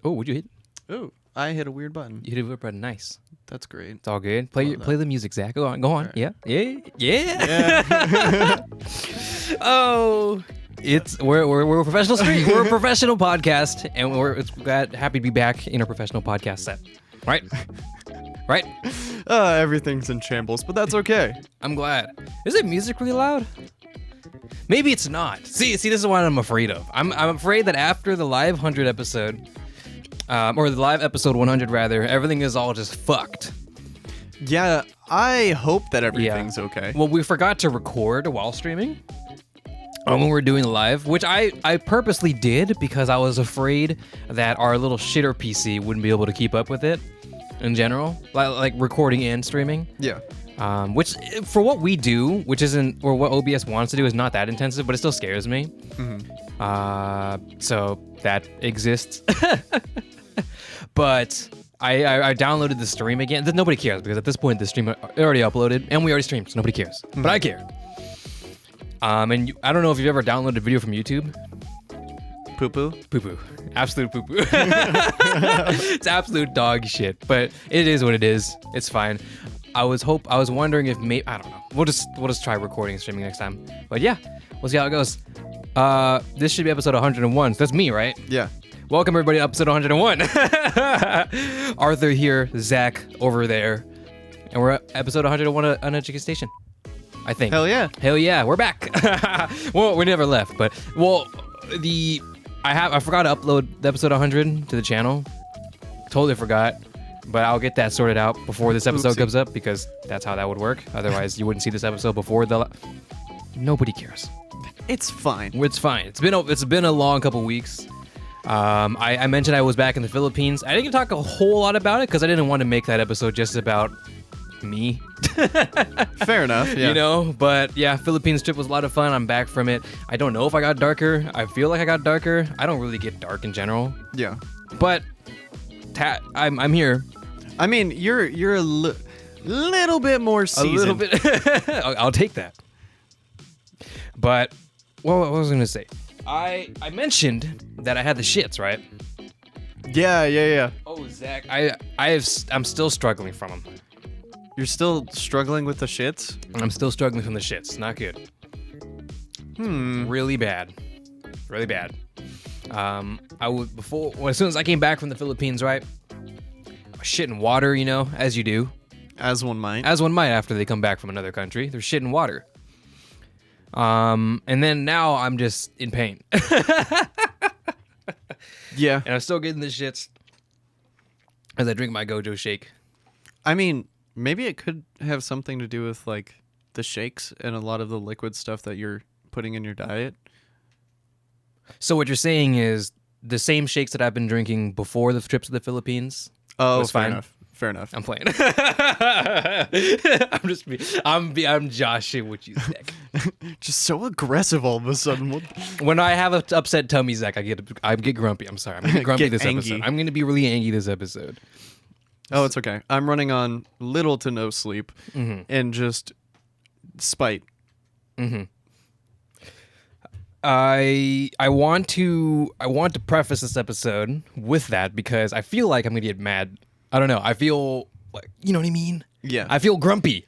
Oh, would you hit? Oh, I hit a weird button. You hit a weird button. Nice. That's great. It's all good. Play the music, Zach. Go on. Go on. Right. Yeah. Oh, we're a professional stream. We're a professional podcast, and we're happy to be back in a professional podcast set. Right. Right. Everything's in shambles, but that's okay. I'm glad. Is it music really loud? Maybe it's not. See, this is what I'm afraid of. I'm afraid that after the live 100 episode, or the live episode 100 rather, everything is all just fucked. Yeah, I hope that everything's okay. Well, we forgot to record while streaming when we were doing live, which I purposely did because I was afraid that our little shitter PC wouldn't be able to keep up with it in general, like recording and streaming. Yeah. Which, for what we do, which isn't, or what OBS wants to do, is not that intensive, but it still scares me. Mm-hmm. So that exists. But I downloaded the stream again. Nobody cares because at this point the stream already uploaded and we already streamed, so nobody cares. Mm-hmm. But I care. And I don't know if you've ever downloaded a video from YouTube. Poo-poo? Poo-poo. Absolute poo-poo. It's absolute dog shit, but it is what it is. It's fine. I was wondering if maybe, I don't know. We'll just try recording and streaming next time. But yeah, we'll see how it goes. This should be episode 101. So that's me, right? Yeah. Welcome everybody to episode 101. Arthur here, Zach over there, and we're at episode 101 of Uneducated Station. I think. Hell yeah. Hell yeah, we're back. Well, we never left, but I forgot to upload the episode 100 to the channel. Totally forgot. But I'll get that sorted out before this episode comes up because that's how that would work. Otherwise, you wouldn't see this episode before nobody cares. It's fine. It's fine. It's been a long couple weeks. I mentioned I was back in the Philippines. I didn't talk a whole lot about it because I didn't want to make that episode just about me. Fair enough. Yeah. You know, but yeah, Philippines trip was a lot of fun. I'm back from it. I don't know if I got darker. I feel like I got darker. I don't really get dark in general. Yeah. But I'm here. I mean, you're a little bit more seasoned. A little bit. I'll take that. But what was I gonna say? I mentioned that I had the shits, right? Yeah. Oh, Zach, I'm still struggling from them. You're still struggling with the shits? I'm still struggling from the shits. Not good. Really bad. Really bad. As soon as I came back from the Philippines, right? Shit in water, you know, as you do. As one might. As one might after they come back from another country. They're shit in water. And then now I'm just in pain. Yeah. And I'm still getting the shits as I drink my Gojo shake. I mean, maybe it could have something to do with, like, the shakes and a lot of the liquid stuff that you're putting in your diet. So what you're saying is the same shakes that I've been drinking before the trips to the Philippines. Oh, fair enough. Fair enough. I'm playing. I'm joshing with you, Zach. Just so aggressive all of a sudden. When I have an upset tummy, Zach, I get grumpy. I'm sorry. I'm gonna get grumpy this angry. episode. I'm gonna be really angry this episode. Oh, it's okay. I'm running on little to no sleep and just spite. Mm-hmm. I want to preface this episode with that because I feel like I'm gonna get mad. I don't know. I feel like, you know what I mean? Yeah. I feel grumpy.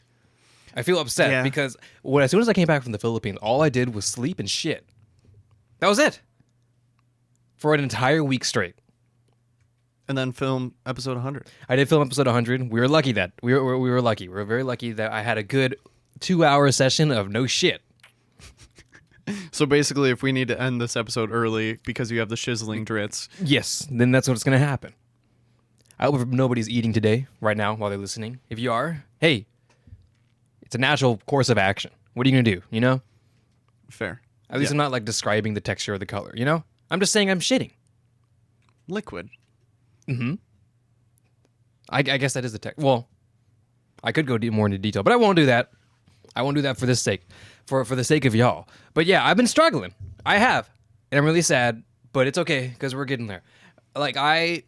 I feel upset Yeah. because as soon as I came back from the Philippines, all I did was sleep and shit. That was it. For an entire week straight. And then film episode 100. I did film episode 100. We were lucky that we were lucky. We were very lucky that I had a good 2-hour session of no shit. So basically, if we need to end this episode early because you have the shizzling drits. Yes, then that's what's going to happen. I hope nobody's eating today, right now, while they're listening. If you are, hey, it's a natural course of action. What are you going to do, you know? Fair. At least I'm not, like, describing the texture of the color, you know? I'm just saying I'm shitting. Liquid. Mm-hmm. I guess that is the text. Well, I could go more into detail, but I won't do that. I won't do that for this sake. For the sake of y'all. But yeah, I've been struggling. I have. And I'm really sad, but it's okay, because we're getting there. Like, as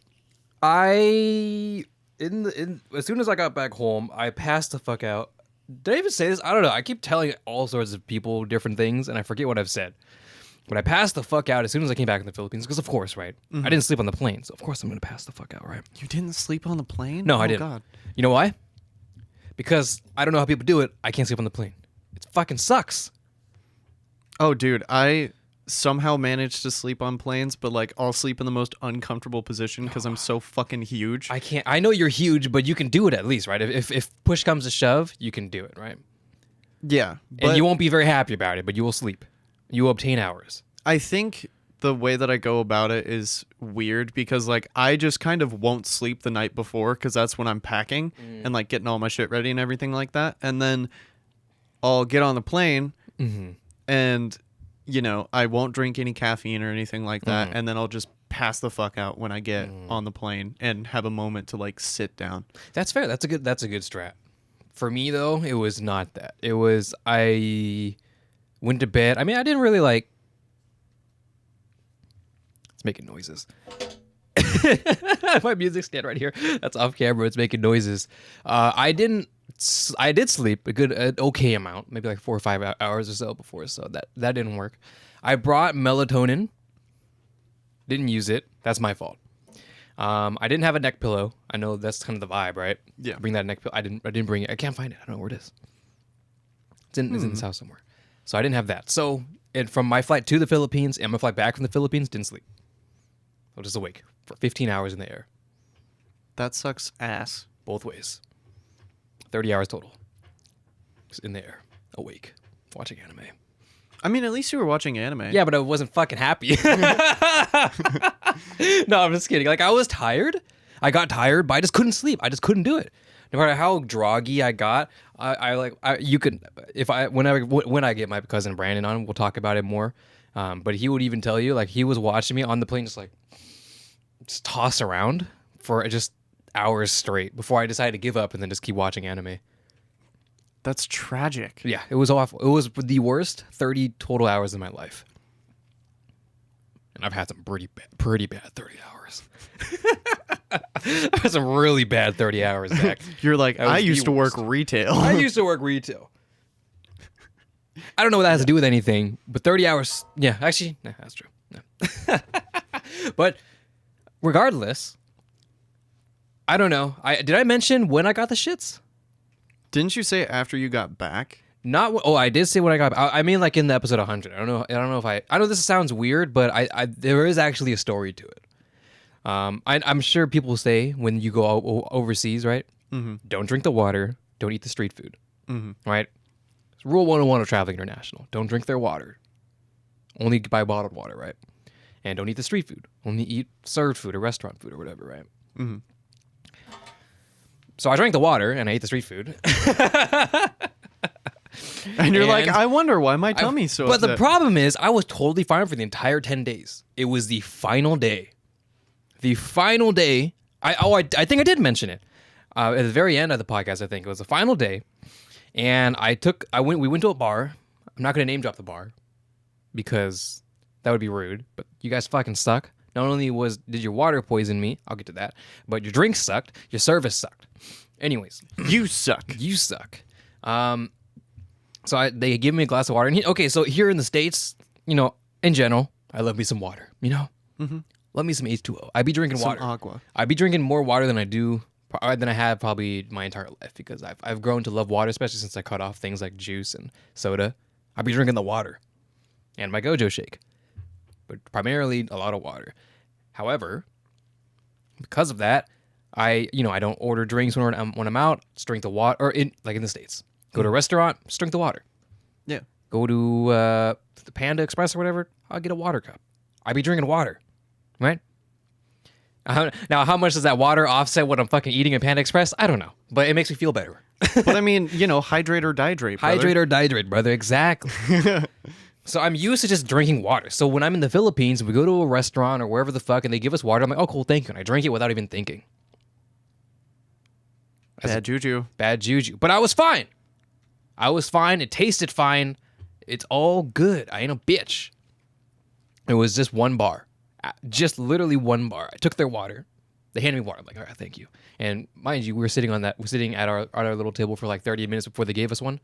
soon as I got back home, I passed the fuck out. Did I even say this? I don't know. I keep telling all sorts of people different things, and I forget what I've said. But I passed the fuck out as soon as I came back in the Philippines, because of course, right? I didn't sleep on the plane, so of course I'm gonna pass the fuck out, right? You didn't sleep on the plane? No, oh, I didn't. God. You know why? Because I don't know how people do it. I can't sleep on the plane. It fucking sucks. Oh, dude, I somehow managed to sleep on planes, but like I'll sleep in the most uncomfortable position because I'm so fucking huge. I can't. I know you're huge, but you can do it at least, right? If push comes to shove, you can do it, right? Yeah, but And you won't be very happy about it, but you will sleep. You will obtain hours. I think the way that I go about it is weird because like I just kind of won't sleep the night before because that's when I'm packing and like getting all my shit ready and everything like that. And then I'll get on the plane and, you know, I won't drink any caffeine or anything like that. And then I'll just pass the fuck out when I get on the plane and have a moment to like sit down. That's fair. That's a good strat. For me though, it was not that. It was I went to bed. I mean, I didn't really like. It's making noises. My music stand right here. That's off camera. It's making noises. I did sleep a good, okay amount, maybe like 4 or 5 hours or so before. So that didn't work. I brought melatonin. Didn't use it. That's my fault. I didn't have a neck pillow. I know that's kind of the vibe, right? Yeah. Bring that neck pillow. I didn't bring it. I can't find it. I don't know where it is. It's in this house somewhere. So I didn't have that. So from my flight to the Philippines and my flight back from the Philippines, didn't sleep. I was just awake for 15 hours in the air. That sucks ass. Both ways. 30 hours total. Just in the air. Awake. Watching anime. I mean, at least you were watching anime. Yeah, but I wasn't fucking happy. No, I'm just kidding. Like, I was tired. I got tired, but I just couldn't sleep. I just couldn't do it. No matter how groggy I got, you could, when I get my cousin Brandon on, we'll talk about it more. But he would even tell you, like, he was watching me on the plane, just toss around for just hours straight before I decided to give up and then just keep watching anime. That's tragic. Yeah, it was awful. It was the worst 30 total hours of my life. And I've had some pretty bad 30 hours. I've had some really bad 30 hours, Zach. You're like, I used to work retail. I used to work retail. I don't know what that has to do with anything, but 30 hours, yeah, actually, no, that's true. No. But regardless, I don't know. Did I mention when I got the shits? Didn't you say after you got back? I did say when I got. I mean, like in the episode 100. I don't know if I know this sounds weird, but there is actually a story to it. I'm sure people say when you go overseas, right? Don't drink the water. Don't eat the street food. Right? It's rule 101 of traveling international. Don't drink their water. Only buy bottled water, right? And don't eat the street food. Only eat served food or restaurant food or whatever, right? So I drank the water and I ate the street food. And you're like, I wonder why my tummy's so But upset. the problem is, I was totally fine for the entire 10 days. It was the final day. The final day. I think I did mention it at the very end of the podcast. I think it was the final day, and we went to a bar. I'm not going to name drop the bar because that would be rude. But you guys fucking suck. Not only did your water poison me, I'll get to that, but your drinks sucked. Your service sucked. Anyways, you suck. You suck. So they give me a glass of water. And so here in the States, in general, I love me some water, Love me some H2O. I'd be drinking water. Some aqua. I'd be drinking more water than I have probably my entire life because I've grown to love water, especially since I cut off things like juice and soda. I'd be drinking the water and my Gojo shake, but primarily a lot of water. However, because of that, I don't order drinks when I'm out. Just drink the water, or in the States. Go to a restaurant, just drink the water. Yeah. Go to the Panda Express or whatever, I'll get a water cup. I'd be drinking water, right? Now, how much does that water offset what I'm fucking eating at Panda Express? I don't know, but it makes me feel better. But I mean, hydrate or dihydrate, brother. Hydrate or dihydrate, brother. Exactly. So I'm used to just drinking water. So when I'm in the Philippines, we go to a restaurant or wherever the fuck, and they give us water, I'm like, oh, cool, thank you. And I drink it without even thinking. Bad juju. Bad juju. But I was fine. It tasted fine. It's all good. I ain't a bitch. It was just one bar. Just literally one bar. I took their water. They handed me water. I'm like, all right, thank you. And mind you, we were sitting at our little table for like 30 minutes before they gave us one.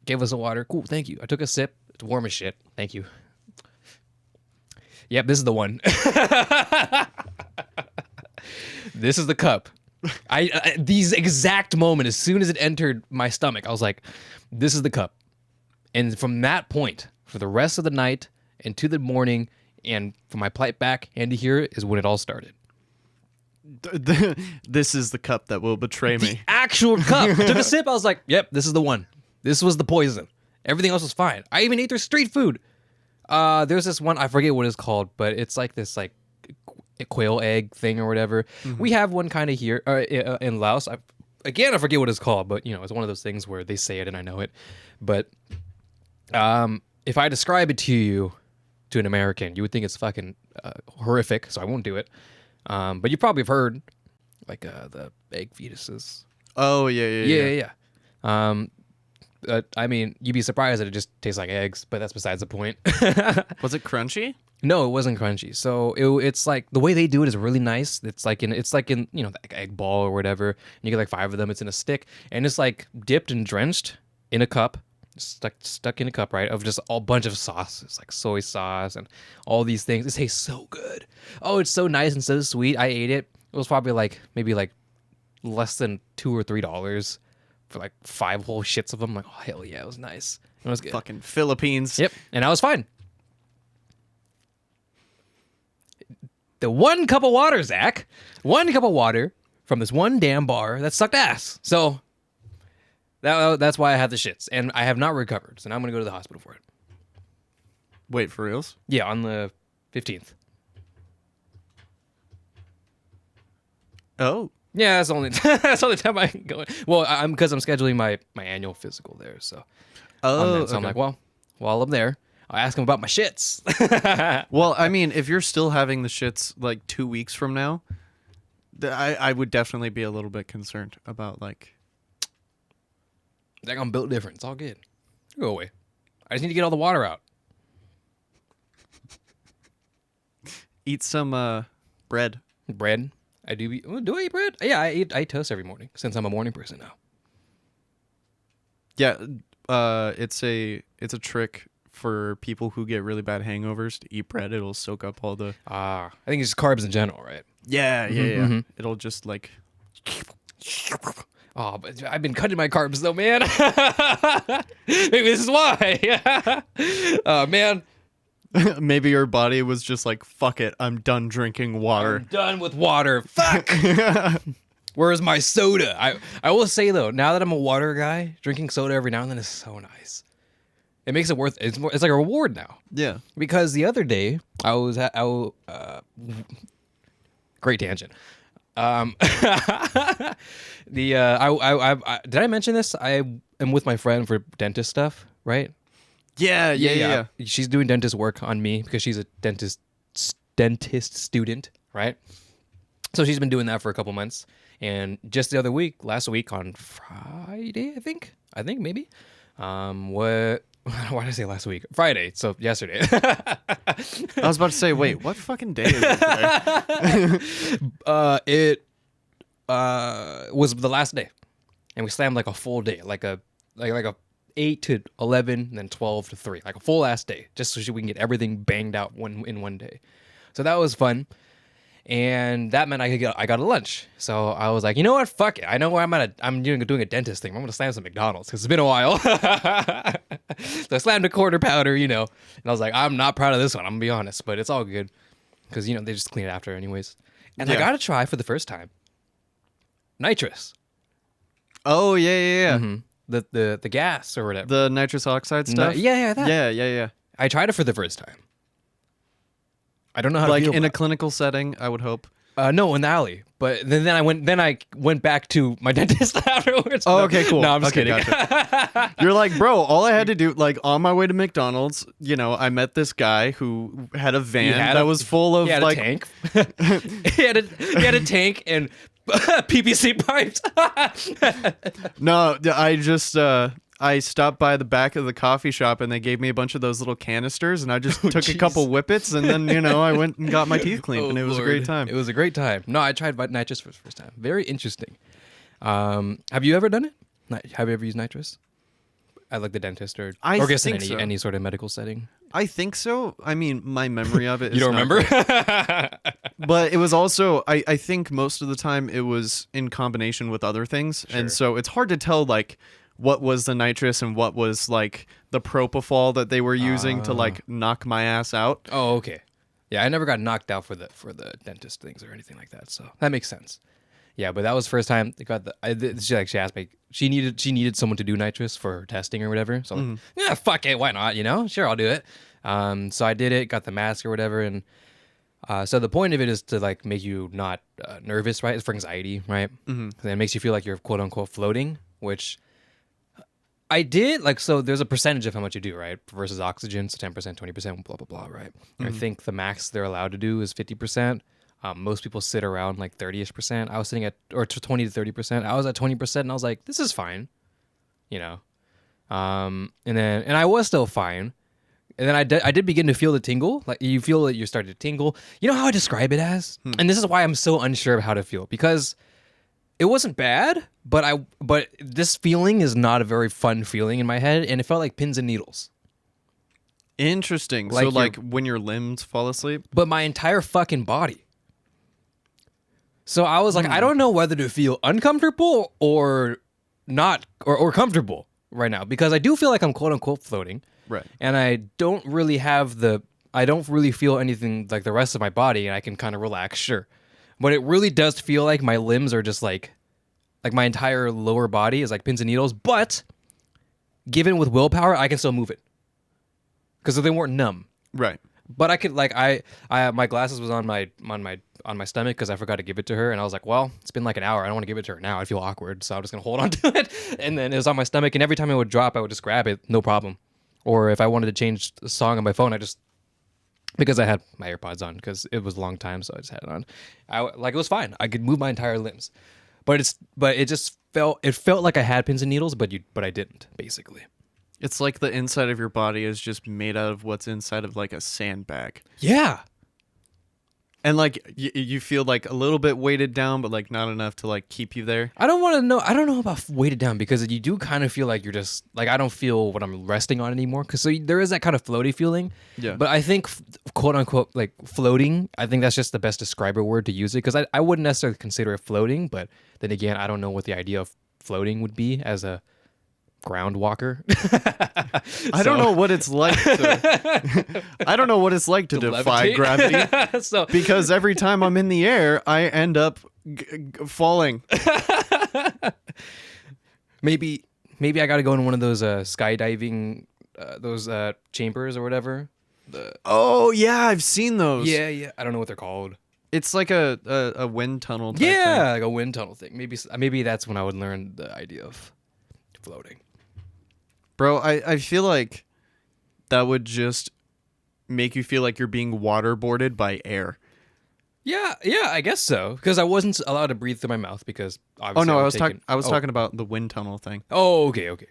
Gave us a water. Cool, thank you. I took a sip. It's warm as shit. Thank you. Yep, this is the one. This is the cup. These exact moment, as soon as it entered my stomach, I was like, this is the cup. And from that point, for the rest of the night into the morning, and from my flight back and to here is when it all started. This is the cup that will betray me. The actual cup. I took a sip. I was like, yep, this is the one. This was the poison. Everything else was fine. I even ate their street food. There's this one, I forget what it's called, but it's like this like quail egg thing or whatever. Mm-hmm. We have one kind of here in Laos. I forget what it's called, but it's one of those things where they say it and I know it. But if I describe it to you, to an American, you would think it's fucking horrific, so I won't do it. But you probably have heard like the egg fetuses. Oh yeah. I mean, you'd be surprised that it just tastes like eggs, but that's besides the point. Was it crunchy? No, it wasn't crunchy. So it's like the way they do it is really nice. It's like in the egg ball or whatever. And you get like 5 of them. It's in a stick, and it's like dipped and drenched in a cup. Stuck in a cup, right, of just a bunch of sauces, like soy sauce and all these things. It tastes so good. Oh, it's so nice and so sweet. I ate it. It was probably maybe less than $2 or $3 for like 5 whole shits of them. I'm like, oh hell yeah, it was nice. It was good. Fucking Philippines. Yep, and I was fine. The 1 cup of water, Zach. 1 cup of water from this one damn bar that sucked ass. So that's why I had the shits, and I have not recovered. So now I'm gonna go to the hospital for it. Wait, for reals? Yeah, on the 15th. Oh. Yeah, that's the only that's the only time I can go. Well, because I'm scheduling my annual physical there. So. Oh. So okay. I'm like, well, while I'm there, I'll ask him about my shits. Well, I mean, if you're still having the shits like 2 weeks from now, I would definitely be a little bit concerned about like. I'm built different. It's all good. Go away. I just need to get all the water out. Eat some bread. Bread? I do. Do I eat bread? Yeah, I eat toast every morning since I'm a morning person now. Yeah, it's a trick for people who get really bad hangovers to eat bread. It'll soak up all the. I think it's just carbs in general, right? Yeah. Mm-hmm. It'll just like. Oh, but I've been cutting my carbs though, man. Maybe this is why. Oh, man. Maybe your body was just like, fuck it, I'm done drinking water. I'm done with water. Fuck. Where's my soda? I will say though, now that I'm a water guy, drinking soda every now and then is so nice. It makes it worth it. It's like a reward now. Yeah. Because the other day great tangent. Did I mention this? I am with my friend for dentist stuff, right? Yeah. She's doing dentist work on me because she's a dentist student, right? So she's been doing that for a couple months. And just the other week, last week on Friday, I think maybe. Why did I say last week? Friday, so yesterday. I was about to say, wait, what fucking day is it today? It was the last day, and we slammed like a full day, like a 8 to 11, and then 12 to 3, like a full ass day, just so we can get everything banged out in one day. So that was fun. And that meant I got a lunch. So I was like, you know what? Fuck it. I know where I'm doing a dentist thing. I'm going to slam some McDonald's because it's been a while. So I slammed a quarter pounder, and I was like, I'm not proud of this one. I'm going to be honest, but it's all good because, they just clean it after anyways. And I got to try for the first time nitrous. Oh, yeah. Mm-hmm. The gas or whatever. The nitrous oxide stuff? Yeah, that. Yeah. I tried it for the first time. I don't know how to feel in a clinical setting, I would hope. No, in the alley. But then I went back to my dentist afterwards. Oh, okay, cool. No, I'm just kidding. Gotcha. You're like, bro, all I had to do, like, on my way to McDonald's, I met this guy who had a van that was full of, like... a tank. he had a tank and PVC pipes. No, I just... I stopped by the back of the coffee shop and they gave me a bunch of those little canisters and I just took a couple whippets and then, I went and got my teeth cleaned and it was a great time. It was a great time. No, I tried nitrous for the first time. Very interesting. Have you ever done it? Have you ever used nitrous? at like the dentist or I or guess in think so. any sort of medical setting? I think so. I mean, my memory of it is You don't not remember? great. But it was also, I think most of the time it was in combination with other things. Sure. And so it's hard to tell, like, what was the nitrous and what was, like, the propofol that they were using to, like, knock my ass out. Oh, okay. Yeah, I never got knocked out for the dentist things or anything like that, so that makes sense. Yeah, but that was the first time they got she asked me. She needed someone to do nitrous for her testing or whatever. So I'm like, yeah, fuck it, why not? You know, sure, I'll do it. So I did it, got the mask or whatever, and so the point of it is to like make you not nervous, right? It's for anxiety, right? Mm-hmm. And it makes you feel like you're quote unquote floating, which I did. Like, so there's a percentage of how much you do, right? Versus oxygen, so 10%, 20%, blah blah blah, right? I think the max they're allowed to do is 50%. Most people sit around like 30-ish%. I was sitting at, or 20 to 30%. I was at 20%, and I was like, this is fine, you know. And I was still fine. And then I did begin to feel the tingle. Like you feel that you're starting to tingle. You know how I describe it as? And this is why I'm so unsure of how to feel, because it wasn't bad, but this feeling is not a very fun feeling in my head, and it felt like pins and needles. Interesting. Like so, like, when your limbs fall asleep? But my entire fucking body. So I was like, I don't know whether to feel uncomfortable or not, or comfortable right now, because I do feel like I'm quote unquote floating. Right. And I don't really feel anything like the rest of my body, and I can kind of relax, sure. But it really does feel like my limbs are just like my entire lower body is like pins and needles, but given with willpower, I can still move it. Because they weren't numb. Right. But I could I my glasses was on my stomach because I forgot to give it to her, and I was like, well, it's been like an hour. I don't want to give it to her now. I feel awkward, so I'm just gonna hold on to it. And then it was on my stomach, and every time it would drop, I would just grab it, no problem. Or if I wanted to change the song on my phone, because I had my AirPods on, because it was a long time, so I just had it on. It was fine. I could move my entire limbs, but it felt like I had pins and needles, but I didn't, basically. It's like the inside of your body is just made out of what's inside of like a sandbag. Yeah. And like you feel like a little bit weighted down, but like not enough to like keep you there. I don't know about weighted down, because you do kind of feel like you're just like, I don't feel what I'm resting on anymore. Because so there is that kind of floaty feeling. Yeah. But I think quote unquote like floating, I think that's just the best describer word to use it, because I wouldn't necessarily consider it floating. But then again, I don't know what the idea of floating would be as a ground walker. I don't know what it's like to I don't know what it's like to defy levitate. gravity. So because every time I'm in the air, I end up falling. maybe I got to go in one of those skydiving those chambers or whatever. Oh yeah, I've seen those. Yeah. I don't know what they're called. It's like a wind tunnel type Yeah, thing. like a wind tunnel thing. Maybe that's when I would learn the idea of floating. Bro, I feel like that would just make you feel like you're being waterboarded by air. Yeah, I guess so. Because I wasn't allowed to breathe through my mouth, because obviously I was talking about the wind tunnel thing. Oh, okay.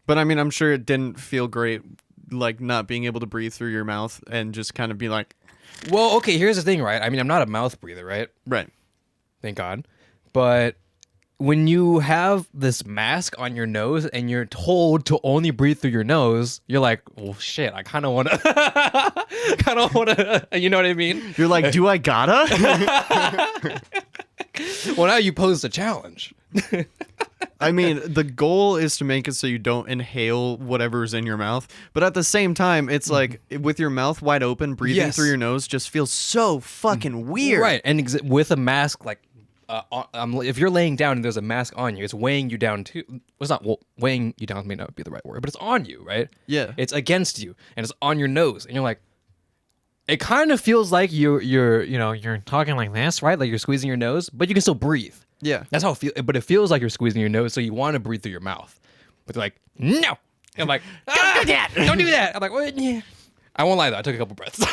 But I mean, I'm sure it didn't feel great, like not being able to breathe through your mouth and just kind of be like. Well, okay, here's the thing, right? I mean, I'm not a mouth breather, right? Right. Thank God. But when you have this mask on your nose and you're told to only breathe through your nose, you're like, well, shit, I kind of want to, you know what I mean? You're like, do I gotta? Well, now you posed a challenge. I mean, the goal is to make it so you don't inhale whatever's in your mouth. But at the same time, it's like with your mouth wide open, breathing through your nose just feels so fucking weird. Right. And with a mask, like, if you're laying down and there's a mask on you, it's weighing you down too. It's not weighing you down may not be the right word, but it's on you, right? Yeah. It's against you, and it's on your nose, and you're like, it kind of feels like you're talking like this, right? Like you're squeezing your nose, but you can still breathe. Yeah. That's how it feels. But it feels like you're squeezing your nose, so you want to breathe through your mouth. But they're like, no. And I'm like, don't do that. Don't do that. I'm like, well, yeah. I won't lie though. I took a couple breaths.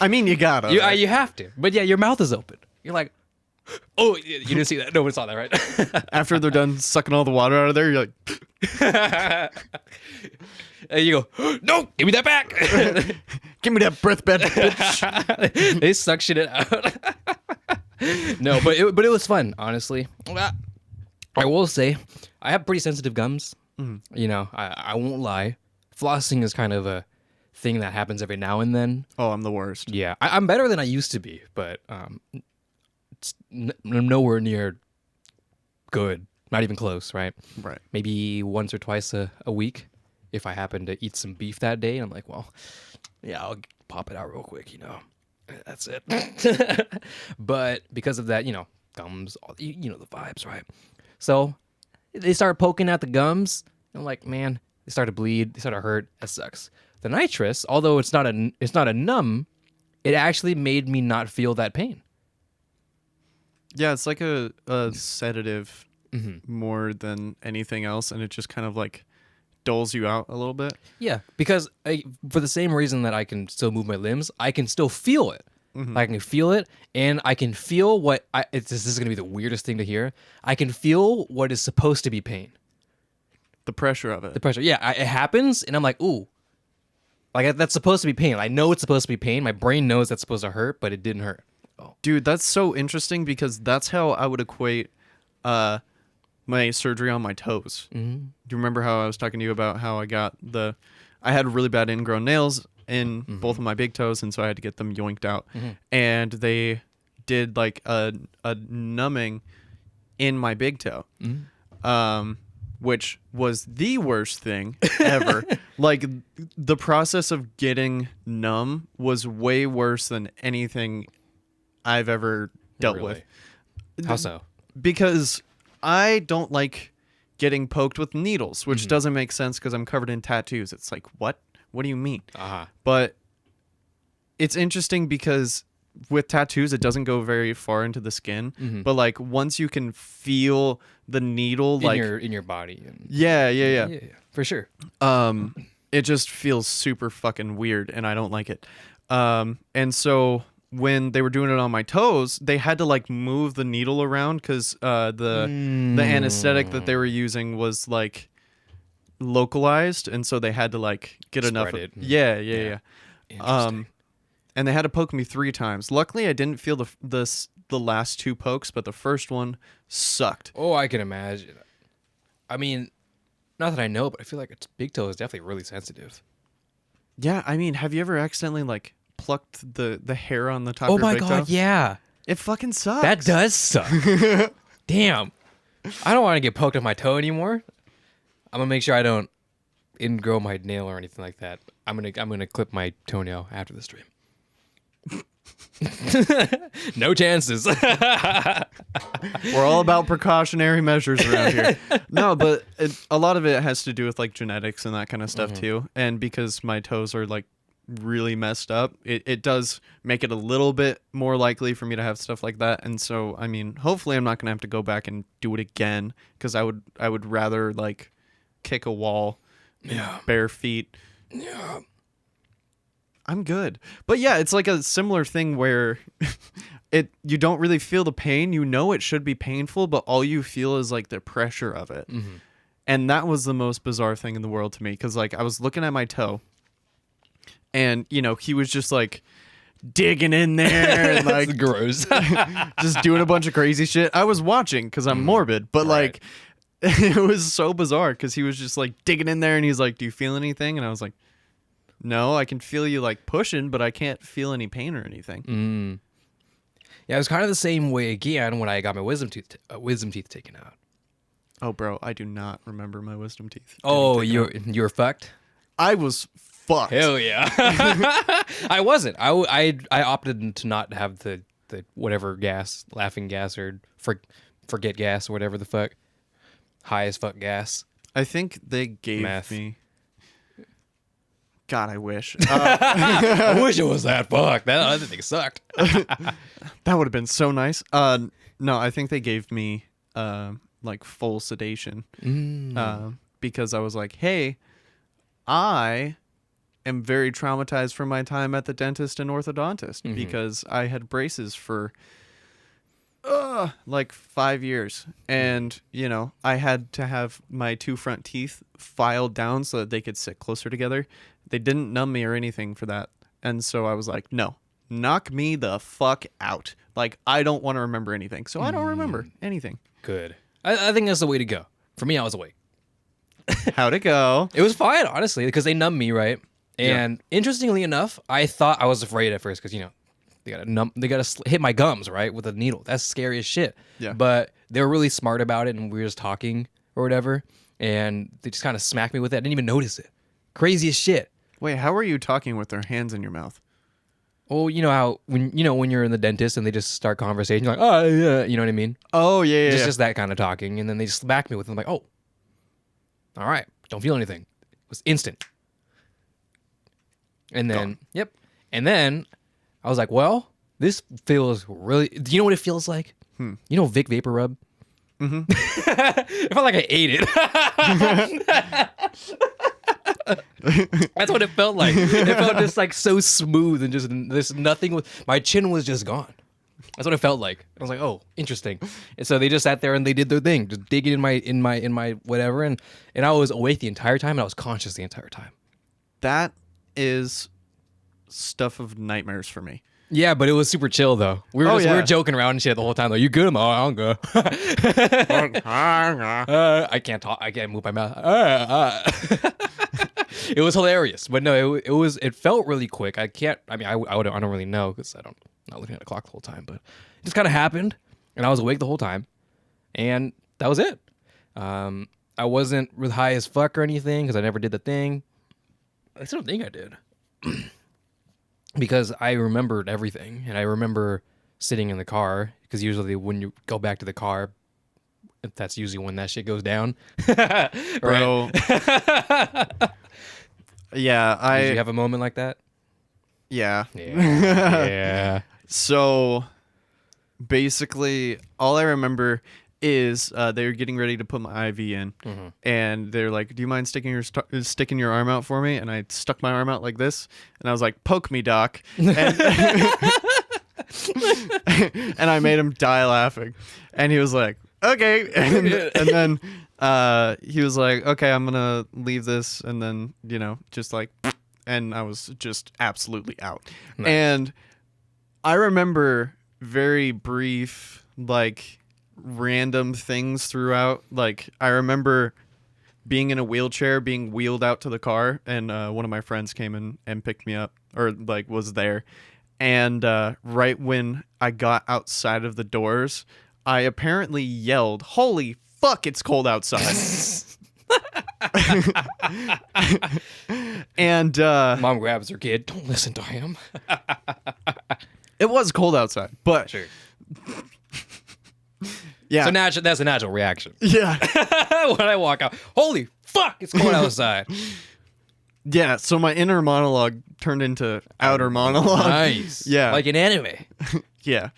I mean, you gotta. You have to. But yeah, your mouth is open. You're like, oh, you didn't see that. No one saw that, right? After they're done sucking all the water out of there, you're like, and you go, no, give me that back. Give me that breath, bitch. They suction it out. No, but it was fun, honestly. I will say, I have pretty sensitive gums. Mm-hmm. You know, I won't lie. Flossing is kind of a thing that happens every now and then. Oh, I'm the worst. Yeah, I'm better than I used to be, but it's nowhere near good. Not even close, right? Right. Maybe once or twice a week if I happen to eat some beef that day. And I'm like, well, yeah, I'll pop it out real quick, you know. That's it. But because of that, you know, gums, you know the vibes, right? So they started poking at the gums. I'm like, man, they started to bleed. They started to hurt. That sucks. The nitrous, although it's not a numb, it actually made me not feel that pain. Yeah, it's like a sedative more than anything else, and it just kind of like doles you out a little bit. Yeah, because for the same reason that I can still move my limbs, I can still feel it. I can feel it, and I can feel what this is going to be the weirdest thing to hear. I can feel what is supposed to be pain. The pressure of it. The pressure. Yeah, it happens, and I'm like, ooh. Like, that's supposed to be pain. I know it's supposed to be pain. My brain knows that's supposed to hurt, but it didn't hurt. Oh. Dude, that's so interesting because that's how I would equate my surgery on my toes. Do you remember how I was talking to you about how I had really bad ingrown nails in both of my big toes, and so I had to get them yoinked out. And they did like a numbing in my big toe. Which was the worst thing ever. Like, the process of getting numb was way worse than anything I've ever dealt with. How so? Because I don't like getting poked with needles, which doesn't make sense because I'm covered in tattoos. It's like, what? What do you mean? But it's interesting because with tattoos, it doesn't go very far into the skin. But like once you can feel the needle, like in your body. Yeah, for sure. It just feels super fucking weird, and I don't like it. And so when they were doing it on my toes, they had to like move the needle around because the anesthetic that they were using was like localized, and so they had to like get enough. Yeah. Interesting. And they had to poke me 3 times. Luckily, I didn't feel the last 2 pokes, but the first one sucked. Oh, I can imagine. I mean, not that I know, but I feel like its big toe is definitely really sensitive. Yeah, I mean, have you ever accidentally like plucked the hair on the top of your big toe? Oh my god, yeah. It fucking sucks. That does suck. Damn. I don't want to get poked on my toe anymore. I'm gonna make sure I don't ingrow my nail or anything like that. I'm gonna clip my toenail after the stream. No chances. We're all about precautionary measures around here. No, but a lot of it has to do with like genetics and that kind of stuff too. And because my toes are like really messed up, it does make it a little bit more likely for me to have stuff like that. And so, I mean, hopefully I'm not gonna have to go back and do it again because I would rather like kick a wall, bare feet. Yeah. I'm good. But yeah, it's like a similar thing where you don't really feel the pain. You know it should be painful, but all you feel is like the pressure of it. And that was the most bizarre thing in the world to me because like I was looking at my toe and, you know, he was just like digging in there and like That's gross. just doing a bunch of crazy shit. I was watching because I'm morbid, but like it was so bizarre because he was just like digging in there and he's like, do you feel anything? And I was like, no, I can feel you like pushing, but I can't feel any pain or anything. Yeah, it was kind of the same way again when I got my wisdom teeth taken out. Oh, bro, I do not remember my wisdom teeth. Oh, you were fucked? I was fucked. Hell yeah. I wasn't. I opted to not have the whatever gas, laughing gas or forget gas or whatever the fuck. High as fuck gas. I think they gave Meth. me... God, I wish. I wish it was that. Fuck. That other thing sucked. That would have been so nice. No, I think they gave me like full sedation because I was like, hey, I am very traumatized from my time at the dentist and orthodontist because I had braces for like 5 years. And, you know, I had to have my 2 front teeth filed down so that they could sit closer together. They didn't numb me or anything for that. And so I was like, no, knock me the fuck out. Like, I don't want to remember anything. So I don't remember anything. Good. I think that's the way to go. For me, I was awake. How'd it go? It was fine, honestly, because they numbed me, right? And interestingly enough, I thought I was afraid at first because they gotta hit my gums, right, with a needle. That's scary as shit. Yeah. But they were really smart about it, and we were just talking or whatever, and they just kind of smacked me with it. I didn't even notice it. Crazy as shit. Wait, how are you talking with their hands in your mouth? Oh, you know how when you're in the dentist and they just start conversation, you're like, oh yeah, you know what I mean? Oh yeah, Just that kind of talking, and then they just smack me with it. I'm like, oh, all right, don't feel anything. It was instant. And then, yep. And then I was like, well, this feels really. Do you know what it feels like? You know Vic Vapor Rub? Mm-hmm. It felt like I ate it. That's what it felt like. It felt just like so smooth and just there's nothing with my chin was just gone. That's what it felt like. I was like, oh, interesting. And so they just sat there and they did their thing, just digging in my whatever, and I was awake the entire time and I was conscious the entire time. That is stuff of nightmares for me. Yeah, but it was super chill though. We were joking around and shit the whole time. Like, you good? I'm I'm good. I can't talk. I can't move my mouth. It was hilarious, but no, it felt really quick. I don't really know because I'm not looking at the clock the whole time, but it just kind of happened, and I was awake the whole time, and that was it. I wasn't really high as fuck or anything because I never did the thing. I still don't think I did. Because I remembered everything, and I remember sitting in the car, because usually when you go back to the car, that's usually when that shit goes down. Bro. Yeah, Did you have a moment like that? Yeah. Yeah. So, basically, all I remember is they were getting ready to put my IV in, and they're like, "Do you mind sticking your arm out for me?" And I stuck my arm out like this, and I was like, "Poke me, doc," and, and I made him die laughing, and he was like, "Okay," and then he was like, "Okay, I'm gonna leave this," and then just like, and I was just absolutely out, Nice. And I remember very brief like random things throughout. Like I remember being in a wheelchair, being wheeled out to the car, and one of my friends came in and picked me up, or like was there. And right when I got outside of the doors, I apparently yelled, "Holy fuck, it's cold outside." And Mom grabs her kid. Don't listen to him. it was cold outside, but Sure. yeah. So that's a natural reaction. Yeah. When I walk out, holy fuck, it's cold outside. Yeah, so my inner monologue turned into outer monologue. Nice. Yeah. Like an anime. Yeah.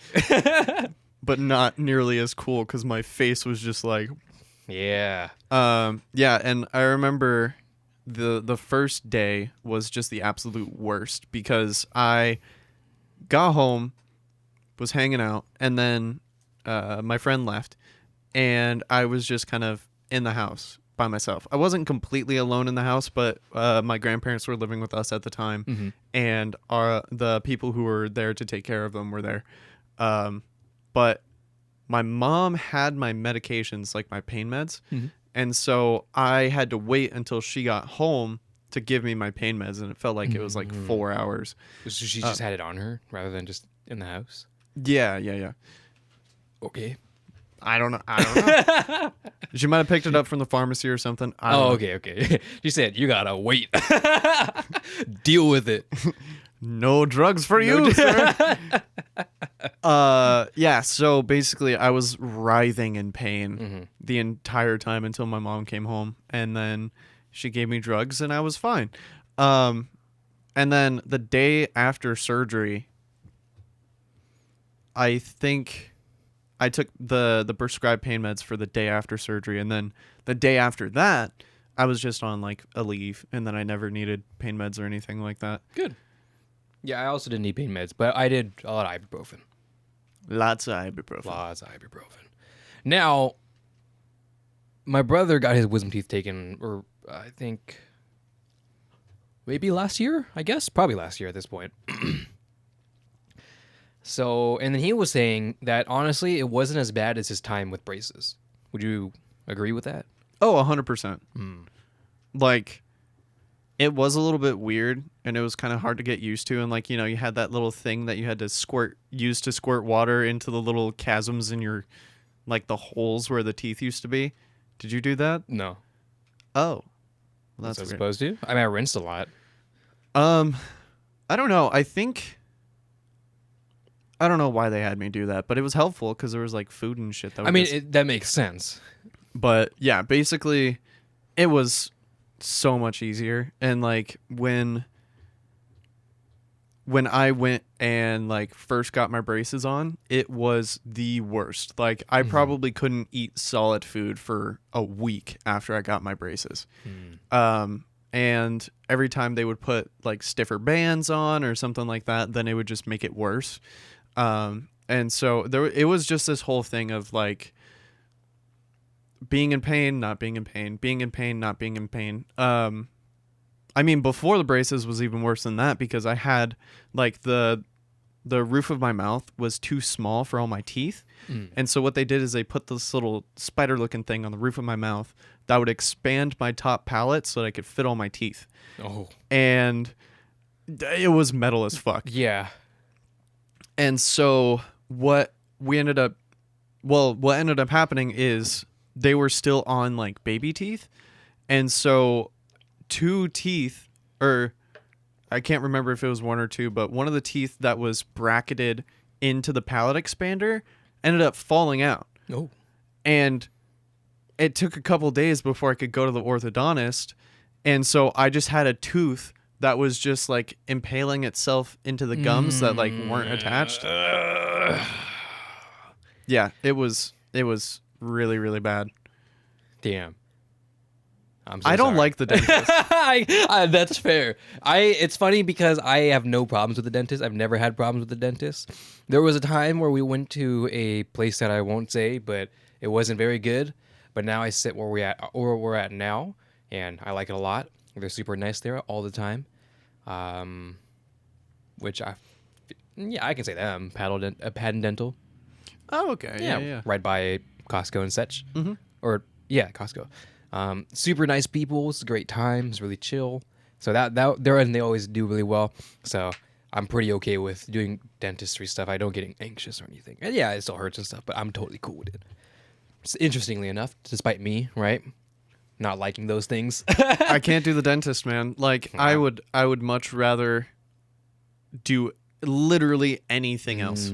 But not nearly as cool because my face was just like, Yeah. yeah, and I remember the first day was just the absolute worst because I got home, was hanging out, and then my friend left, and I was just kind of in the house by myself. I wasn't completely alone in the house, but my grandparents were living with us at the time, and the people who were there to take care of them were there. But my mom had my medications, like my pain meds, and so I had to wait until she got home to give me my pain meds, and it felt like it was like 4 hours. So she just had it on her rather than just in the house? Yeah. Okay. I don't know. She might have picked it up from the pharmacy or something. I don't know. Okay. She said, you gotta wait. Deal with it. No drugs for you, sir. Yeah, so basically I was writhing in pain the entire time until my mom came home, and then she gave me drugs and I was fine. And then the day after surgery, I think I took the prescribed pain meds for the day after surgery, and then the day after that, I was just on like a leave, and then I never needed pain meds or anything like that. Good. Yeah, I also didn't need pain meds, but I did a lot of ibuprofen. Lots of ibuprofen. Now, my brother got his wisdom teeth taken, or I think maybe last year, I guess. Probably last year at this point. So, and then he was saying that honestly, it wasn't as bad as his time with braces. Would you agree with that? Oh, 100%. Like, it was a little bit weird, and it was kind of hard to get used to. And like, you had that little thing that you had to use to squirt water into the little chasms in your, like the holes where the teeth used to be. Did you do that? No. Oh, well, Was that's I weird. supposed to? I mean, I rinsed a lot. I don't know. I don't know why they had me do that, but it was helpful because there was like food and shit. That I mean, that makes sense. But yeah, basically, it was so much easier. And like when I went and like first got my braces on, it was the worst. Like I probably couldn't eat solid food for a week after I got my braces. And every time they would put like stiffer bands on or something like that, then it would just make it worse. And so it was just this whole thing of like being in pain, not being in pain, being in pain, not being in pain. I mean, before the braces was even worse than that because I had like the roof of my mouth was too small for all my teeth. And so what they did is they put this little spider looking thing on the roof of my mouth that would expand my top palate so that I could fit all my teeth. Oh. And it was metal as fuck. Yeah. And so what ended up happening is they were still on like baby teeth. And so two teeth, or I can't remember if it was one or two, but one of the teeth that was bracketed into the palate expander ended up falling out. Oh. And it took a couple days before I could go to the orthodontist. And so I just had a tooth that was just like impaling itself into the gums that like weren't attached. Yeah, it was really, really bad. Damn. I'm so I don't sorry. like the dentist. That's fair. It's funny because I have no problems with the dentist. I've never had problems with the dentist. There was a time where we went to a place that I won't say, but it wasn't very good. But now I sit where we're at now, and I like it a lot. They're super nice there all the time. Which I can say them. Patent Dental. Oh, okay. Yeah. Right by Costco and such. Or Costco. Super nice people. It's a great time. It's really chill. So they always do really well. So I'm pretty okay with doing dentistry stuff. I don't get anxious or anything. And yeah, it still hurts and stuff, but I'm totally cool with it. Interestingly enough, despite me, right, not liking those things. I can't do the dentist, man. Like I would much rather do literally anything else.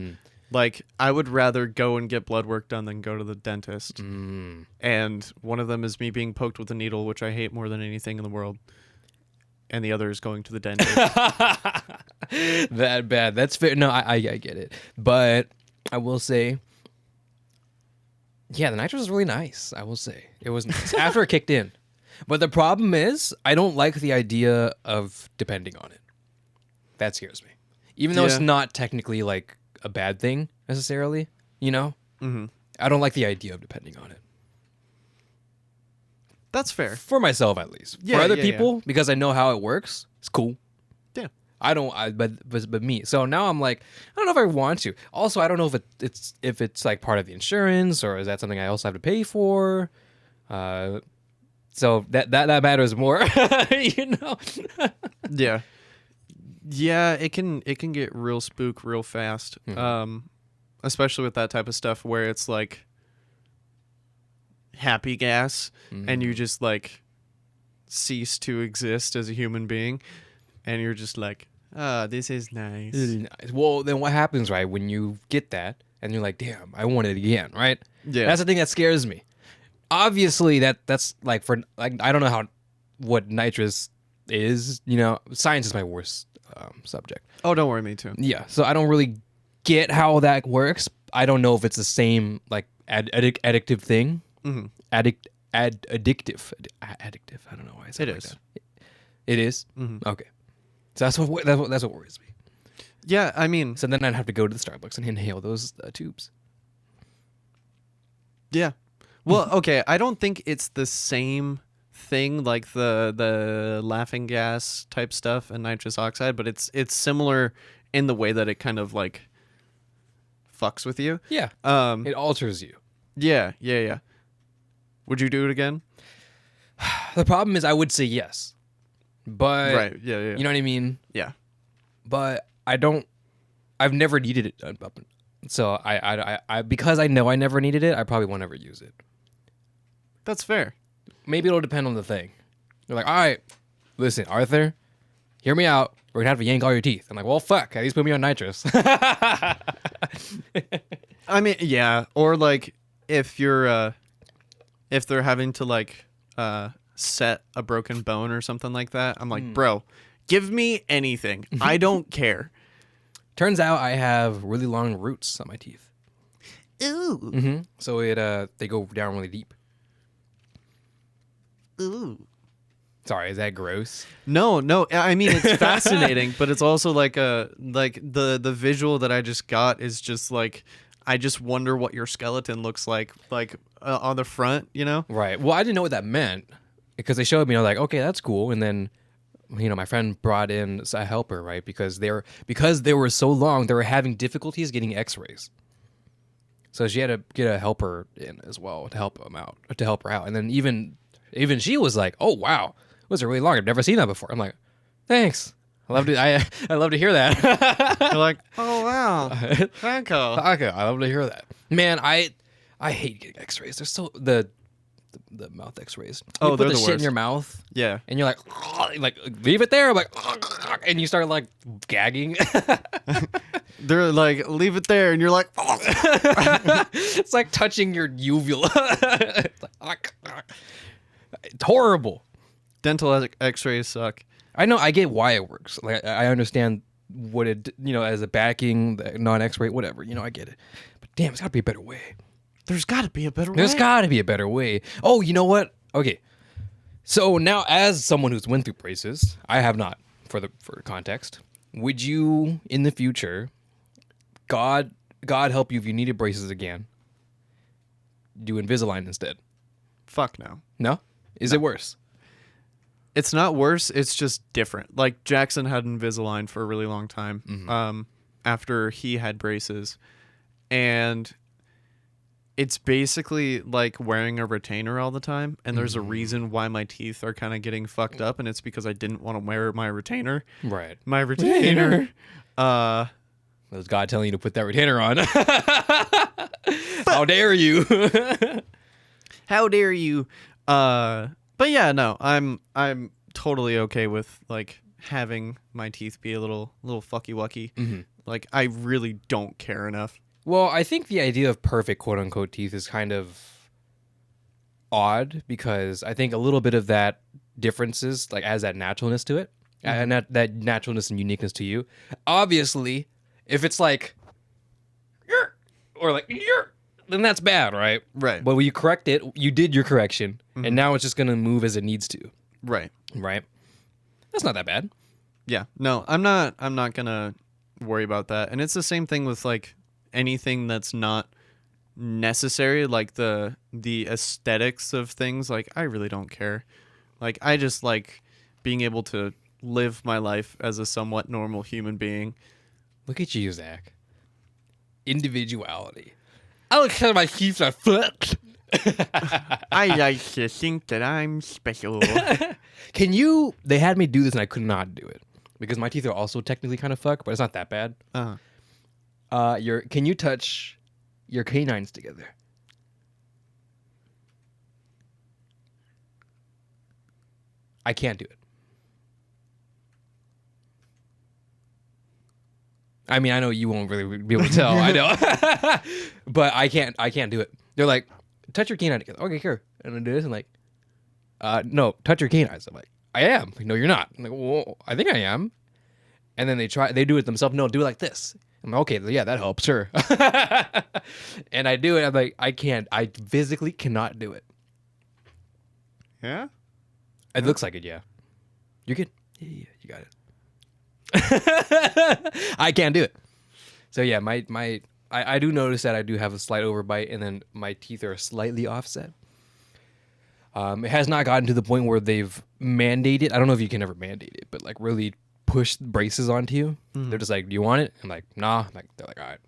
Like I would rather go and get blood work done than go to the dentist. And one of them is me being poked with a needle, which I hate more than anything in the world. And the other is going to the dentist. That bad. That's fair. No, I get it. But I will say, yeah, the nitrous is really nice. I will say it was nice after it kicked in. But the problem is, I don't like the idea of depending on it. That scares me. Even though it's not technically like a bad thing necessarily, I don't like the idea of depending on it. That's fair. For myself, at least. Yeah, For other people, because I know how it works, it's cool. Yeah. But me. So now I'm like, I don't know if I want to. Also, I don't know if it's like part of the insurance or is that something I also have to pay for. So that matters more, Yeah. Yeah, it can get real spook real fast. Especially with that type of stuff where it's like happy gas and you just like cease to exist as a human being and you're just like, this is nice. Well, then what happens, right, when you get that and you're like, damn, I want it again, right? Yeah. That's the thing that scares me. Obviously, that's like for like I don't know what nitrous is. Science is my worst subject. Oh, don't worry, me too. Yeah, so I don't really get how that works. I don't know if it's the same like addictive thing. Addictive. Addictive. I don't know why I said it like that. It is? Okay. So that's what worries me. Yeah, I mean, So then I'd have to go to the Starbucks and inhale those tubes. yeah. Well, okay, I don't think it's the same thing like the laughing gas type stuff and nitrous oxide, but it's similar in the way that it kind of like fucks with you. Yeah. It alters you. Yeah. Would you do it again? The problem is I would say yes. But Right. Yeah. you know what I mean? Yeah. But I've never needed it. So I because I know I never needed it, I probably won't ever use it. That's fair. Maybe it'll depend on the thing. You're like, all right, listen, Arthur, hear me out. We're gonna have to yank all your teeth. I'm like, well, fuck. At least put me on nitrous. I mean, yeah. Or like if you're if they're having to like set a broken bone or something like that, I'm like, bro, give me anything. I don't care. Turns out I have really long roots on my teeth. Ooh. So they go down really deep. Ooh. Sorry, is that gross? No. I mean, it's fascinating, but it's also like the visual that I just got is just like, I just wonder what your skeleton looks like on the front, you know? Right. Well, I didn't know what that meant because they showed me. I was like, okay, that's cool. And then, my friend brought in a helper, right? Because they were so long, they were having difficulties getting X-rays. So she had to get a helper in as well to help her out. And then even she was like, "Oh wow, those are really long. I've never seen that before." I'm like, "Thanks. I love to hear that." You're like, "Oh wow, thank you." Okay, I love to hear that. Man, I hate getting X-rays. They're so the mouth X-rays. You put They're the the shit in worst. your mouth. Yeah. And you're like leave it there. I'm like, and you start like gagging. They're like, leave it there, and you're like, It's like touching your uvula. It's horrible. dental X-rays suck. I know. I get why it works. Like I understand what it, as a backing, non-X-ray, whatever. I get it. But damn, it's got to be a better way. There's got to be a better way. There's got to be a better way. Oh, you know what? Okay. So now, as someone who's went through braces, I have not. For context, would you in the future, God help you if you needed braces again, do Invisalign instead? Fuck no. No? Is it worse? It's not worse. It's just different. Like Jackson had Invisalign for a really long time. After he had braces, and it's basically like wearing a retainer all the time. And there's a reason why my teeth are kind of getting fucked up, and it's because I didn't want to wear my retainer. Right. My retainer. That was God telling you to put that retainer on. How dare you? How dare you? But yeah, no, I'm totally okay with like having my teeth be a little fucky wucky. Like I really don't care enough. Well, I think the idea of perfect quote unquote teeth is kind of odd because I think a little bit of that differences like adds that naturalness to it, and that naturalness and uniqueness to you. Obviously, if it's like or like then that's bad, right? Right. But when you correct it, you did your correction, and now it's just gonna move as it needs to. Right. Right. That's not that bad. Yeah. No, I'm not gonna worry about that. And it's the same thing with like anything that's not necessary, like the aesthetics of things. Like I really don't care. Like I just like being able to live my life as a somewhat normal human being. Look at you, Zach. Individuality. I don't care my teeth are fucked. I like to think that I'm special. They had me do this and I could not do it because my teeth are also technically kind of fucked, but it's not that bad. Can you touch your canines together? I can't do it. I mean, I know you won't really be able to tell. I know, but I can't do it. They're like, touch your canine together. Okay, here. And I do this and like, no, touch your canines. I'm like, I am. Like, no, you're not. I'm like, well, I think I am. And then they do it themselves. No, do it like this. I'm like, okay, yeah, that helps, sure. And I do it. I'm like, I physically cannot do it. Yeah? It looks like it, yeah. You're good. Yeah, you got it. I can't do it. So yeah, I do notice that I do have a slight overbite, and then my teeth are slightly offset. It has not gotten to the point where they've mandated. I don't know if you can ever mandate it, but like really push braces onto you. They're just like, "Do you want it?" I'm like, "Nah." They're like, "All right."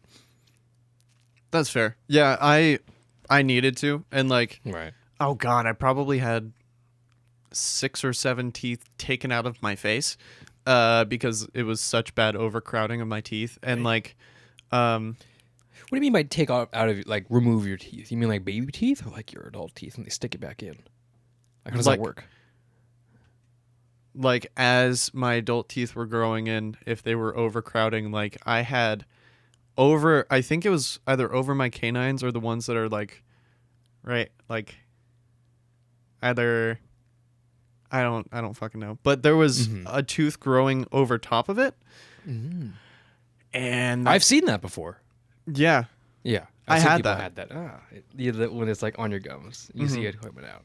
That's fair. Yeah, I needed to, and like, Right. Oh God, I probably had 6 or 7 teeth taken out of my face, because it was such bad overcrowding of my teeth, and like, What do you mean by take out of like remove your teeth? You mean like baby teeth or like your adult teeth and they stick it back in? Like how does Like- that work? like as my adult teeth were growing in, if they were overcrowding, like I had I think it was either over my canines or the ones that are like, right, like either, I don't fucking know, but there was a tooth growing over top of it, and I've seen that before. yeah, Yeah, I I've seen had people that. had that. When it's like on your gums, you see it coming out.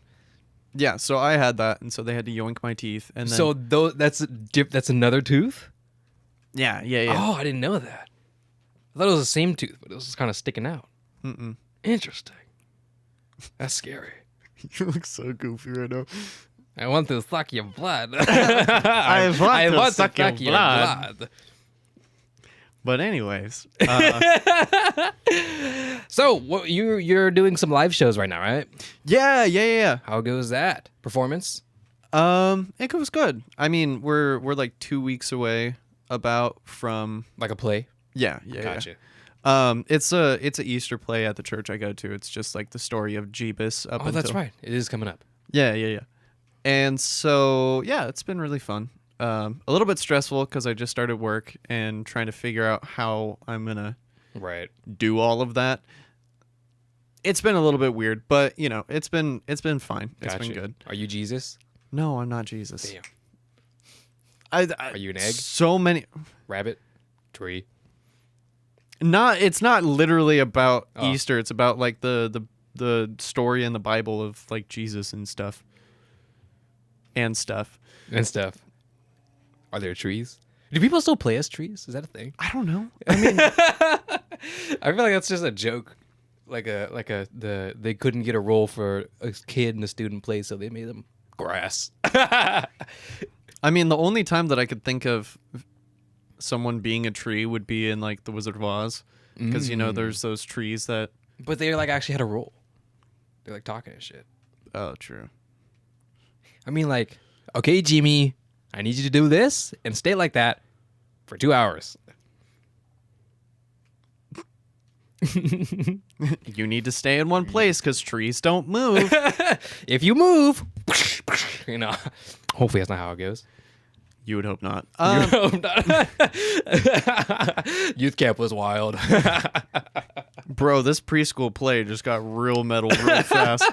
yeah. So I had that, and so they had to yoink my teeth, and then So that's another tooth. yeah. Oh, I didn't know that. I thought it was the same tooth, but it was just kind of sticking out. Interesting. That's scary. You look so goofy right now. I want to suck your blood. I want to suck your blood. But anyways, So what you're doing some live shows right now, right? yeah. How goes that performance? It goes good. I mean, we're like 2 weeks away about from Like a play? yeah. Gotcha. It's a Easter play at the church I go to. It's just like the story of Jeebus up Oh, until that's right. It is coming up. Yeah. And so yeah, it's been really fun. A little bit stressful because I just started work and trying to figure out how I'm gonna Right. do all of that. It's been a little bit weird, but you know, it's been fine. It's Gotcha. been good. Are you Jesus? No, I'm not Jesus. Damn. Are you an egg? So many. Rabbit? Tree? It's not literally about Oh. Easter. It's about like the story in the Bible of like Jesus and stuff. And stuff. And stuff. Are there trees? Do people still play as trees? Is that a thing? I don't know. I mean, I feel like that's just a joke. They couldn't get a role for a kid in a student play, so they made them grass. the only time that I could think of someone being a tree would be in like The Wizard of Oz, because you know there's those trees that. But they like actually had a role. They're like talking and shit. Oh, true. I mean, like, okay, Jimmy, I need you to do this and stay like that for 2 hours. You need to stay in one place because trees don't move. If you move, you know. Hopefully that's not how it goes. You would hope not. Youth camp was wild. Bro, this preschool play just got real metal real fast.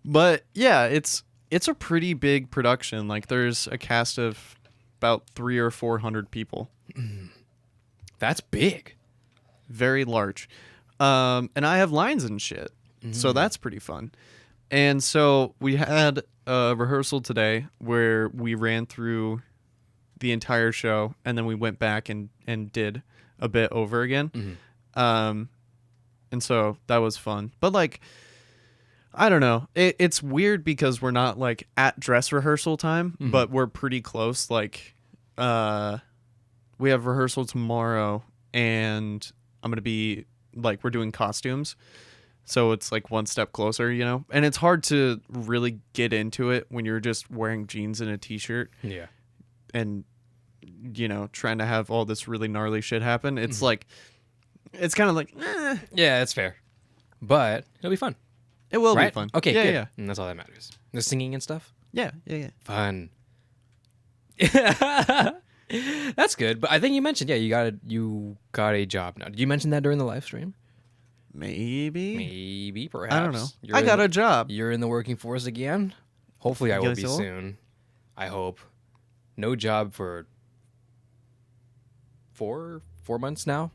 But yeah, it's a pretty big production. Like there's a cast of about 300 or 400 people. That's big. Very large. And I have lines and shit. So that's pretty fun. And so we had a rehearsal today where we ran through the entire show and then we went back and did a bit over again. And so that was fun. But like, I don't know. It's weird because we're not like at dress rehearsal time, but we're pretty close. Like, we have rehearsal tomorrow and I'm going to be like, we're doing costumes. So it's like one step closer, you know? And it's hard to really get into it when you're just wearing jeans and a t-shirt. Yeah. And, you know, trying to have all this really gnarly shit happen. It's like, it's kind of like, Yeah, that's fair. But it'll be fun. it will Right? be fun. Okay, Yeah, good. yeah. And that's all that matters. The singing and stuff? Yeah. Fun. That's good. But I think you mentioned, you got a job now. Did you mention that during the live stream? Maybe. Maybe, perhaps. I don't know. You're I in got the- a job. You're in the working force again? Hopefully I will Guess be so. soon. I hope. No job for 4 months now.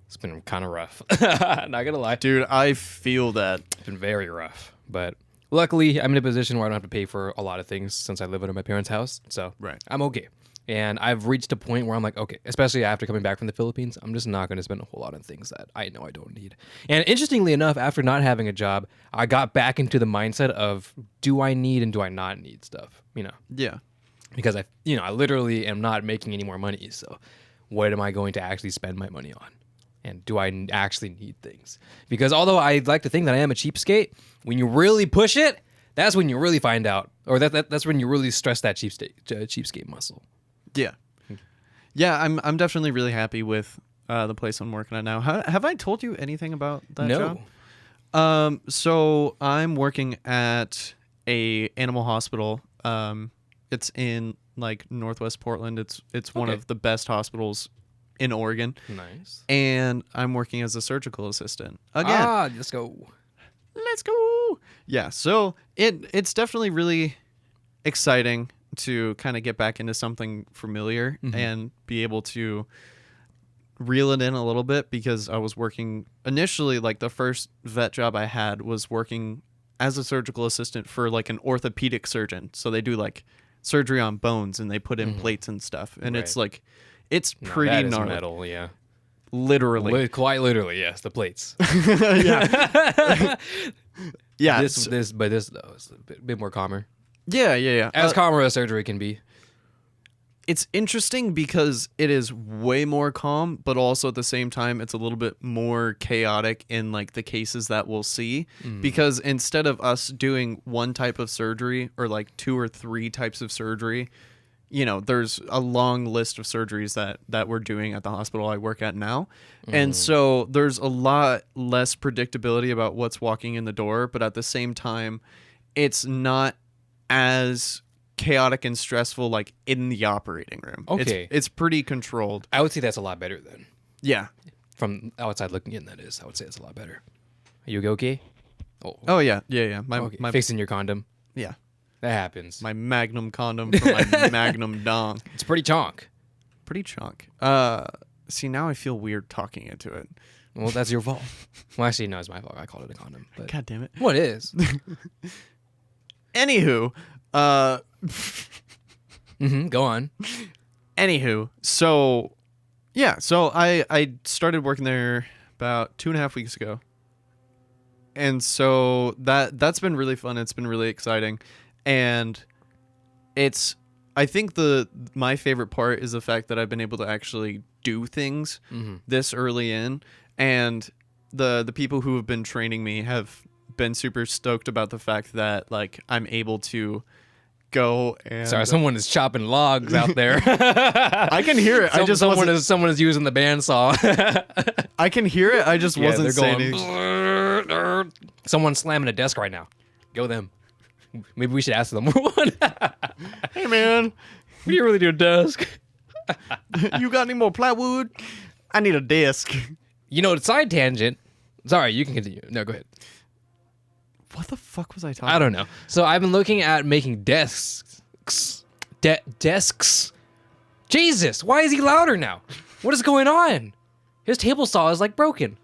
It's been kind of rough. Not gonna lie. Dude, I feel that. It's been very rough. But luckily, I'm in a position where I don't have to pay for a lot of things since I live under my parents' house. So Right. I'm okay. And I've reached a point where I'm like, okay, especially after coming back from the Philippines, I'm just not going to spend a whole lot on things that I know I don't need. And interestingly enough, after not having a job, I got back into the mindset of, do I need and do I not need stuff? You know, Yeah. because I literally am not making any more money. So what am I going to actually spend my money on? and do I actually need things? Because although I like to think that I am a cheapskate, when you really push it, that's when you really find out, or that's when you really stress that cheapskate muscle. Yeah. Yeah, I'm definitely really happy with the place I'm working at now. Have I told you anything about that job? So I'm working at a animal hospital. It's in like Northwest Portland. It's one of the best hospitals in Oregon. Nice. And I'm working as a surgical assistant. Again. Let's go. Let's go. Yeah, so it's definitely really exciting to kind of get back into something familiar and be able to reel it in a little bit, because I was working initially, like the first vet job I had was working as a surgical assistant for like an orthopedic surgeon. So they do like surgery on bones and they put in plates and stuff. And it's like, it's pretty that is gnarly. metal, yeah. Literally. Quite literally, yes. The plates. Yeah. Yeah. This though is a bit more calmer. Yeah. As calmer as surgery can be. It's interesting because it is way more calm, but also at the same time, it's a little bit more chaotic in like the cases that we'll see. Because instead of us doing one type of surgery or like 2 or 3 types of surgery, you know, there's a long list of surgeries that we're doing at the hospital I work at now. And so there's a lot less predictability about what's walking in the door, but at the same time, it's not as chaotic and stressful like in the operating room. Okay. It's pretty controlled. I would say that's a lot better then. Yeah. From outside looking in, that is. I would say it's a lot better. Are you okay? Oh yeah. My Fixing your condom. yeah. That happens. My Magnum condom for my Magnum dong. It's pretty chonk. Pretty chunk. See, now I feel weird talking into it. Well, that's your fault. Well, actually, no, it's my fault. I called it a condom. But God damn it. What is? Anywho, Go on. Anywho, so yeah, so I started working there about 2.5 weeks ago, and so that's been really fun. It's been really exciting, and I think my favorite part is the fact that I've been able to actually do things this early in, and the people who have been training me have been super stoked about the fact that like I'm able to go and Sorry, someone is chopping logs out there. I can hear it. Someone is using the bandsaw. I can hear it. I just wasn't saying going. Someone's slamming a desk right now. Go them. Maybe we should ask them. Hey man, we didn't really do a desk. You got any more plywood? I need a desk. You know, side tangent. Sorry, you can continue. No, go ahead. What the fuck was I talking? I don't know. So I've been looking at making desks. Desks. Jesus, why is he louder now? What is going on? His table saw is like broken.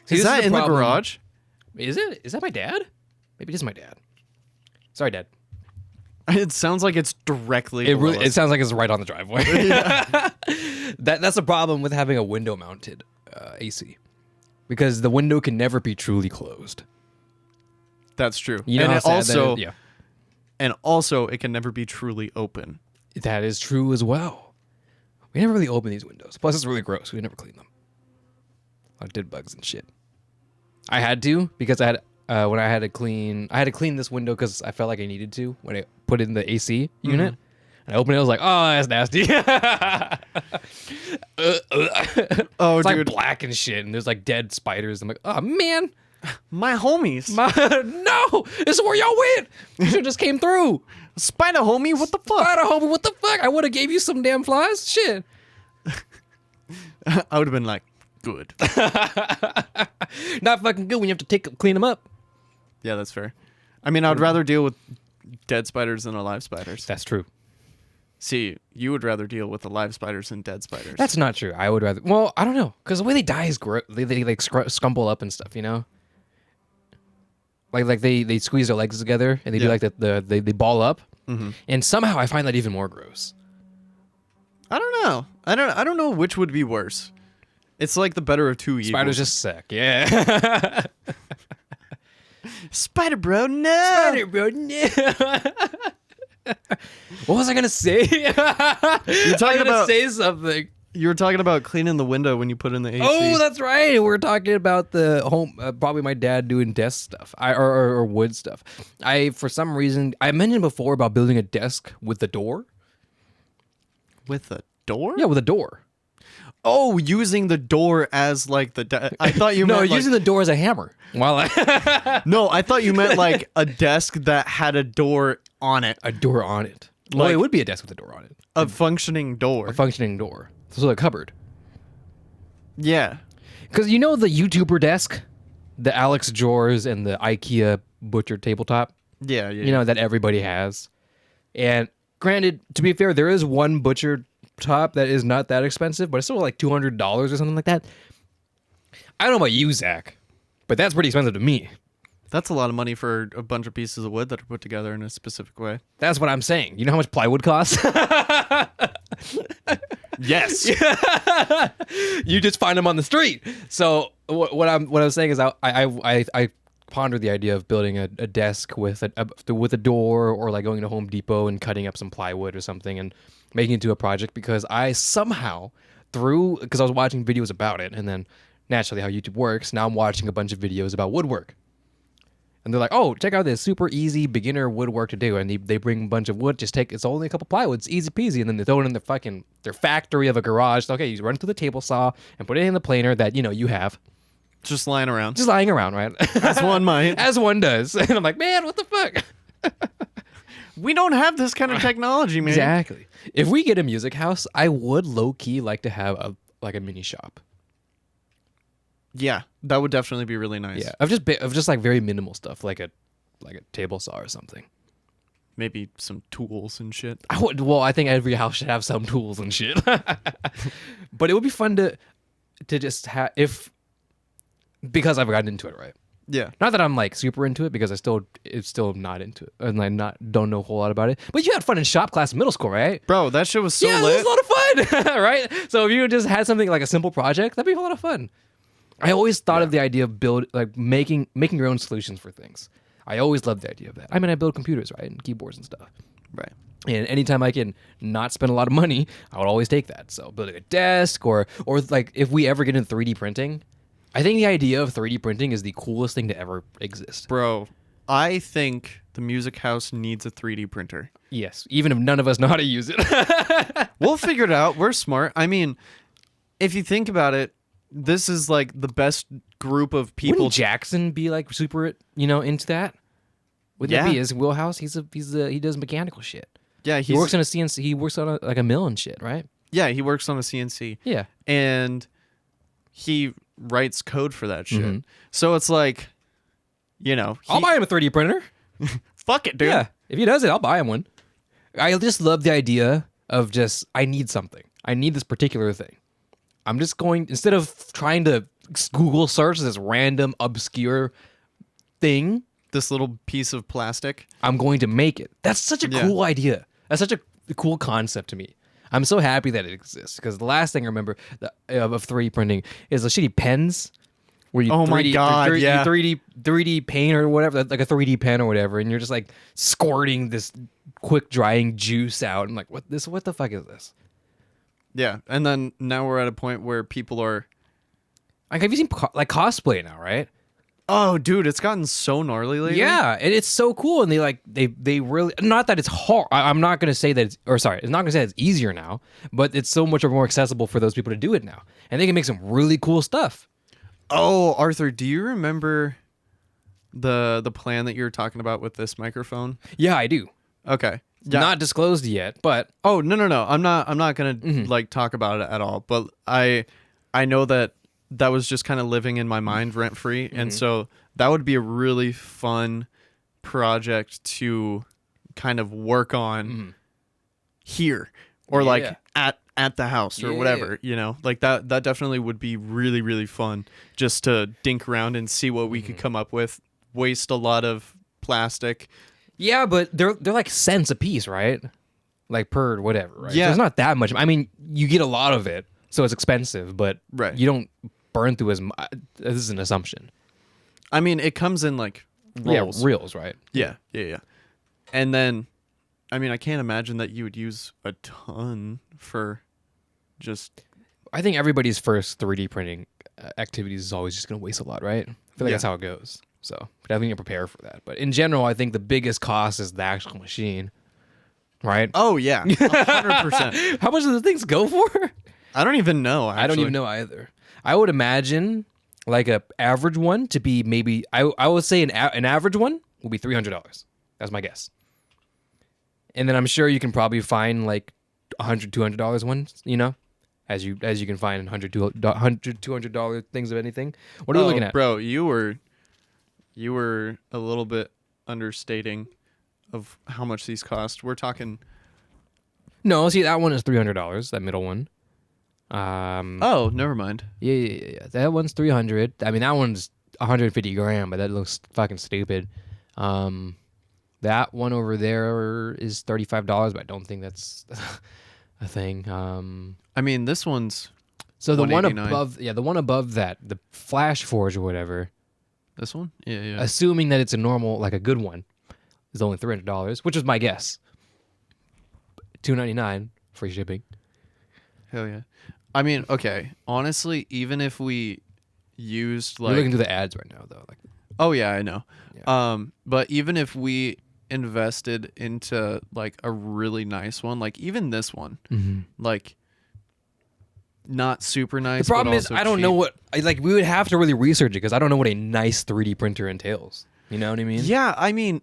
See, is that in the garage? Is it? Is that my dad? Maybe it is my dad. Sorry, Dad. It sounds like it's directly. It sounds like it's right on the driveway. That's the problem with having a window mounted AC, because the window can never be truly closed. That's true. You know, and how it sad also, that is? Yeah. And also, it can never be truly open. That is true as well. We never really open these windows. Plus, it's really gross. We never clean them. I did bugs and shit. I had to, because I had when I had to clean this window because I felt like I needed to when I put in the AC unit. And I opened it, I was like, oh, that's nasty. Oh, it's dude. like black and shit, and there's like dead spiders. I'm like, oh man, my homies. No, this is where y'all went. You should just came through. Spider homie, what the fuck? Spider homie, what the fuck? I would have gave you some damn flies. Shit. I would have been like, good. Not fucking good when you have to clean them up. Yeah, that's fair. I mean, I'd rather deal with dead spiders than alive spiders. That's true. See, you would rather deal with alive spiders than dead spiders. That's not true. I would rather. Well, I don't know, because the way they die is gross. They like scumble up and stuff, you know. Like they squeeze their legs together and they do like they ball up, and somehow I find that even more gross. I don't know. I don't know which would be worse. It's like the better of two evils. Spiders just suck. Yeah. Spider bro, no. Spider bro, no. What was I gonna say? You're talking about say something. You were talking about cleaning the window when you put in the AC. Oh, that's right. We're talking about the home. Probably my dad doing desk stuff. Or wood stuff. For some reason, I mentioned before about building a desk with the door. With a door? Yeah, with a door. Oh, using the door as like I thought you No, meant using the door as a hammer. While No, I thought you meant like a desk that had a door on it. a door on it. Well, Like- it would be a desk with a door on it. A functioning door. A functioning door. So a cupboard. Yeah. Because you know the YouTuber desk, the Alex drawers and the IKEA butcher tabletop. Yeah, You know that everybody has. And granted, to be fair, there is one butcher top that is not that expensive, but it's still like $200 or something like that. I don't know about you, Zach, but that's pretty expensive to me. That's a lot of money for a bunch of pieces of wood that are put together in a specific way. That's what I'm saying. You know how much plywood costs? Yes. You just find them on the street. So what I'm saying is I pondered the idea of building a desk with a door, or like going to Home Depot and cutting up some plywood or something and making it into a project, because I somehow because I was watching videos about it, and then naturally how YouTube works, now I'm watching a bunch of videos about woodwork. And they're like, oh, check out this super easy beginner woodwork to do. And they bring a bunch of wood, it's only a couple plywood, it's easy peasy. And then they throw it in their factory of a garage. Okay, you run it through the table saw and put it in the planer that, you have. Just lying around. Just lying around, right? As one might. As one does. And I'm like, man, what the fuck? We don't have this kind of technology, man. Exactly. If we get a music house, I would low-key like to have a mini shop. Yeah, that would definitely be really nice. Yeah, of just like very minimal stuff, like a table saw or something. Maybe some tools and shit. I think every house should have some tools and shit. But it would be fun to just have, because I've gotten into it, right? Yeah. Not that I'm like super into it, because it's still not into it, and I don't know a whole lot about it. But you had fun in shop class in middle school, right? Bro, that shit was so Yeah, lit. it was a lot of fun, right? So if you just had something like a simple project, that'd be a lot of fun. I always thought of the idea of making your own solutions for things. I always loved the idea of that. I mean, I build computers, right, and keyboards and stuff. Right. And anytime I can not spend a lot of money, I would always take that. So building a desk, or like if we ever get into 3D printing, I think the idea of 3D printing is the coolest thing to ever exist. Bro, I think the music house needs a 3D printer. Yes, even if none of us know how to use it. We'll figure it out. We're smart. I mean, if you think about it, this is like the best group of people. Wouldn't Jackson be like super, into that? Wouldn't that be his wheelhouse? He does mechanical shit. Yeah, He works on a CNC. He works on a mill and shit, right? Yeah, he works on a CNC. Yeah. And he writes code for that shit. Mm-hmm. So it's like, I'll buy him a 3D printer. fuck it, dude. Yeah, if he does it, I'll buy him one. I just love the idea of I need something. I need this particular thing. I'm just going, instead of trying to Google search this random obscure thing, This little piece of plastic. I'm going to make it. That's such a cool idea. That's such a cool concept to me. I'm so happy that it exists, because the last thing I remember of 3D printing is the shitty pens where you 3D paint or whatever, like a 3D pen or whatever, and you're just like squirting this quick drying juice out. I'm like, what the fuck is this? Yeah, and then now we're at a point where people are... Like, have you seen cosplay now, right? Oh, dude, it's gotten so gnarly lately. Yeah, and it's so cool, and they really, not that it's hard. I'm not gonna say that it's not gonna say it's easier now, but it's so much more accessible for those people to do it now, and they can make some really cool stuff. Oh, Arthur, do you remember the plan that you were talking about with this microphone? Yeah, I do. Okay. Yeah. Not disclosed yet, but Oh, no. I'm not going to like talk about it at all, but I know that was just kind of living in my mind rent free, and so that would be a really fun project to kind of work on here, or like at the house or whatever, like that definitely would be really, really fun just to dink around and see what we could come up with, waste a lot of plastic. Yeah, but they're like cents a piece, right? Like per whatever, right? Yeah. So it's not that much. I mean, you get a lot of it, so it's expensive, but Right. you don't burn through as much. This is an assumption. I mean, it comes in like rolls. Yeah, reels, right? Yeah. And then, I mean, I can't imagine that you would use a ton for just I think everybody's first 3D printing activities is always just going to waste a lot, right? I feel like that's how it goes. So definitely need to prepare for that. But in general, I think the biggest cost is the actual machine, right? Oh yeah, 100%. How much do the things go for? I don't even know. Actually. I don't even know either. I would imagine like a average one to be maybe I would say an average one will be $300. That's my guess. And then I'm sure you can probably find like $100, $200 ones, you know, as you can find $100, $200 things of anything. What are you looking at, bro? You were a little bit understating of how much these cost. We're talking. No, see that one is $300. That middle one. Oh, never mind. Yeah. That one's $300. I mean, that one's 150 grand, but that looks fucking stupid. That one over there is $35, but I don't think that's a thing. I mean, this one's so the one $189. above, the one above that, the Flash Forge or whatever. This one, yeah. Assuming that it's a normal, like a good one, is only $300, which is my guess. $299 free shipping. Hell yeah. I mean, okay. Honestly, even if we used like, You're looking through the ads right now, though. Like, oh yeah, I know. Yeah. But even if we invested into like a really nice one, like even this one, like not super nice. the problem but is also I don't cheap. know what like. We would have to really research it because I don't know what a nice 3D printer entails. You know what I mean? Yeah, I mean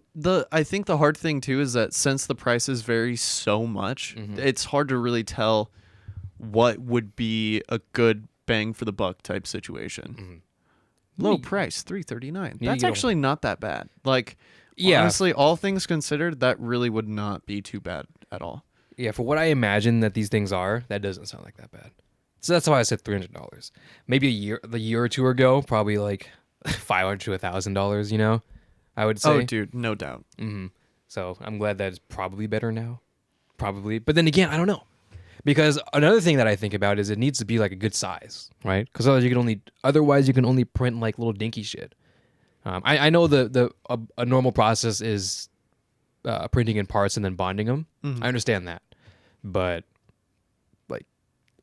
I think the hard thing too is that since the prices vary so much, it's hard to really tell what would be a good bang for the buck type situation. Low price, $339. That's actually not that bad. Like, Yeah. honestly, all things considered, that really would not be too bad at all. Yeah, for what I imagine that these things are, that doesn't sound like that bad. So that's why I said $300. Maybe the year or two ago, probably like $500 to $1,000. You know, I would say. Oh, dude, no doubt. So I'm glad that it's probably better now. Probably, but then again, I don't know. Because another thing that I think about is it needs to be like a good size, right? Because otherwise you can only print like little dinky shit. I know a normal process is printing in parts and then bonding them. I understand that, but like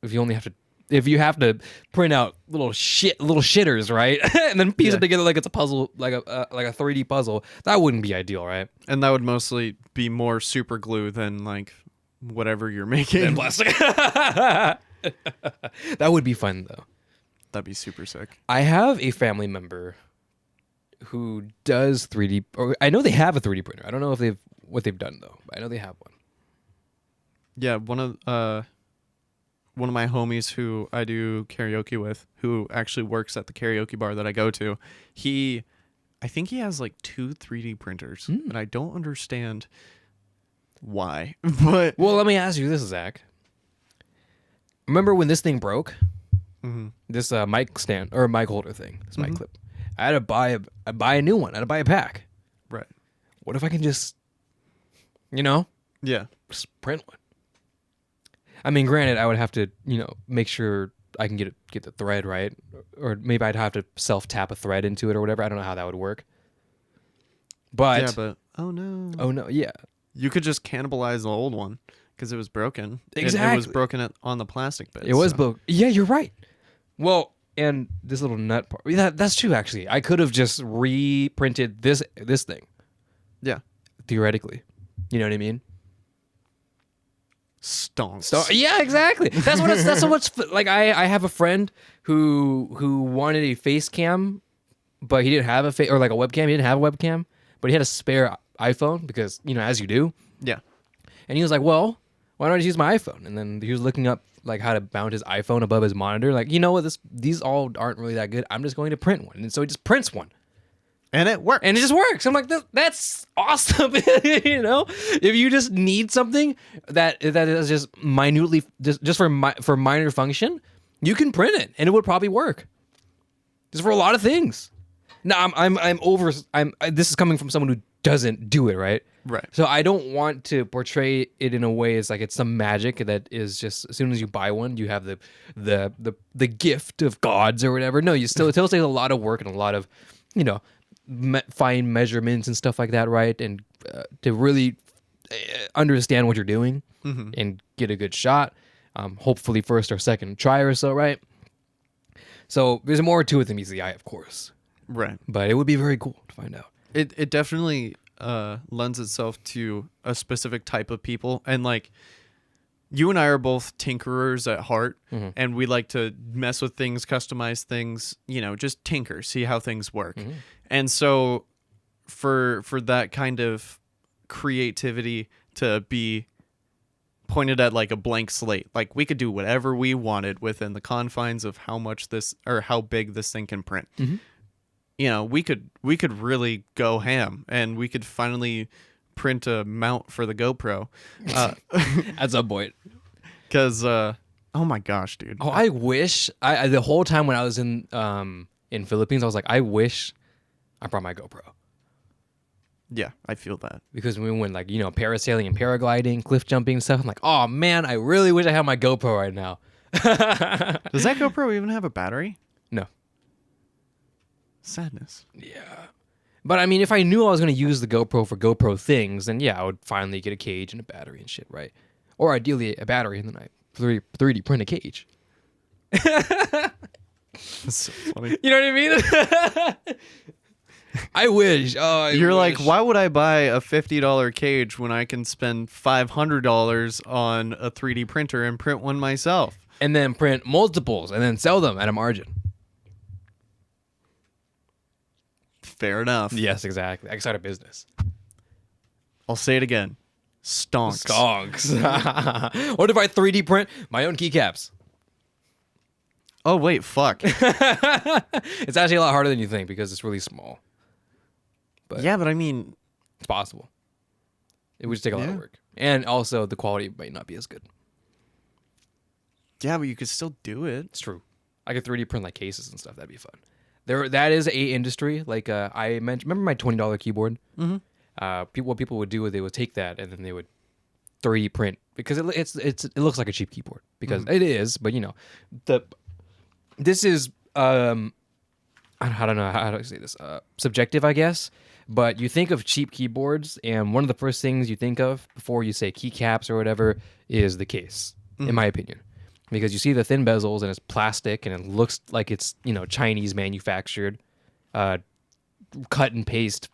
if you have to print out little shitters, right, and then piece it together like it's a puzzle, like a 3D puzzle, that wouldn't be ideal, right? And that would mostly be more super glue than like whatever you're making. Plastic. That would be fun though. That'd be super sick. I have a family member who does 3D, or I know they have a 3D printer. I don't know if what they've done though, but I know they have one. Yeah, one of my homies who I do karaoke with, who actually works at the karaoke bar that I go to, I think he has like 2 3D printers, and I don't understand why. But Well, let me ask you this, Zach. Remember when this thing broke? This mic stand or mic holder thing, this mic clip. I had to buy a new one. I had to buy a pack. right. What if I can just, Yeah. just print one? I mean, granted, I would have to, make sure I can get the thread right, or maybe I'd have to self tap a thread into it or whatever. I don't know how that would work. But oh no. oh no, yeah, You could just cannibalize the old one because it was broken. Exactly. It was broken on the plastic bit. it was broke. Yeah, you're right. Well, and this little nut part. That's true. Actually, I could have just reprinted this thing Yeah. theoretically. You know what I mean? Stonks. So yeah, exactly. That's what's like. I have a friend who wanted a face cam, but he didn't have or like a webcam. He didn't have a webcam, but he had a spare iPhone because as you do. Yeah. And he was like, well, why don't I just use my iPhone? And then he was looking up like how to mount his iPhone above his monitor. Like, you know what? These all aren't really that good. I'm just going to print one. And so he just prints one. And it worked. And it just works. I'm like, that's awesome. If you just need something that is just minutely, just for minor function, you can print it and it would probably work. Just for a lot of things. Now this is coming from someone who doesn't do it, right? Right. So I don't want to portray it in a way as like it's some magic that is just as soon as you buy one, you have the gift of gods or whatever. No, it still takes a lot of work and a lot of, fine measurements and stuff like that, right? And to really understand what you're doing and get a good shot. hopefully first or second try or so, right? So there's more to it than meets the eye, of course. Right. But it would be very cool to find out. It definitely lends itself to a specific type of people. And like, you and I are both tinkerers at heart, and we like to mess with things, customize things, just tinker, see how things work. And so for that kind of creativity to be pointed at like a blank slate, like we could do whatever we wanted within the confines of how much this or how big this thing can print. We could really go ham, and we could finally print a mount for the GoPro At some point. because oh my gosh, dude. Oh, I wish I the whole time when I was in Philippines, I was like, I wish I brought my GoPro. Yeah, I feel that. Because when we went like, parasailing and paragliding, cliff jumping and stuff, I'm like, oh man, I really wish I had my GoPro right now. Does that GoPro even have a battery? No. Sadness. Yeah. But I mean, if I knew I was going to use the GoPro for GoPro things, then yeah, I would finally get a cage and a battery and shit, right? Or ideally a battery and then I 3D print a cage. That's so funny. You know what I mean? I wish. Oh, You're wish. like, why would I buy a $50 cage when I can spend $500 on a 3D printer and print one myself? And then print multiples and then sell them at a margin. Fair enough. Yes, exactly. I can start a business. I'll say it again. Stonks. Stonks. What if I 3D print my own keycaps? Oh, wait, fuck. It's actually a lot harder than you think because it's really small. But Yeah, but I mean, it's possible. It would just take a lot of Yeah. work. And also the quality might not be as good. yeah, but you could still do it. It's true. I could 3D print like cases and stuff. That'd be fun. That is a industry. Like I mentioned, remember my $20 keyboard? Mm-hmm. What people would do is they would take that and then they would 3D print because it looks like a cheap keyboard because it is, but this is I don't know how to say this, subjective, I guess. But you think of cheap keyboards, and one of the first things you think of before you say keycaps or whatever is the case, in my opinion. Because you see the thin bezels, and it's plastic, and it looks like it's, Chinese manufactured, cut and paste,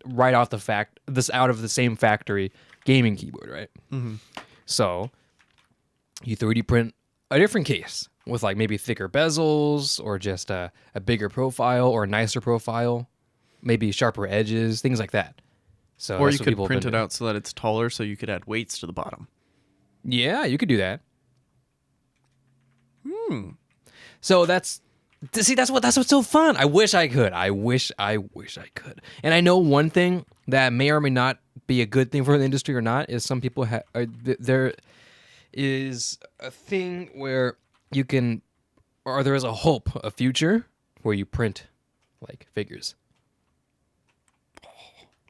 right off out of the same factory gaming keyboard, right? Mm-hmm. So you 3D print a different case with like maybe thicker bezels or just a bigger profile or a nicer profile. Maybe sharper edges, things like that. So Or that's you what could print it out so that it's taller so you could add weights to the bottom. Yeah, you could do that. So that's what's so fun. I wish I could. I wish I could. And I know one thing that may or may not be a good thing for the industry or not is some people there is a thing where you can, or there is a hope, a future where you print like figures.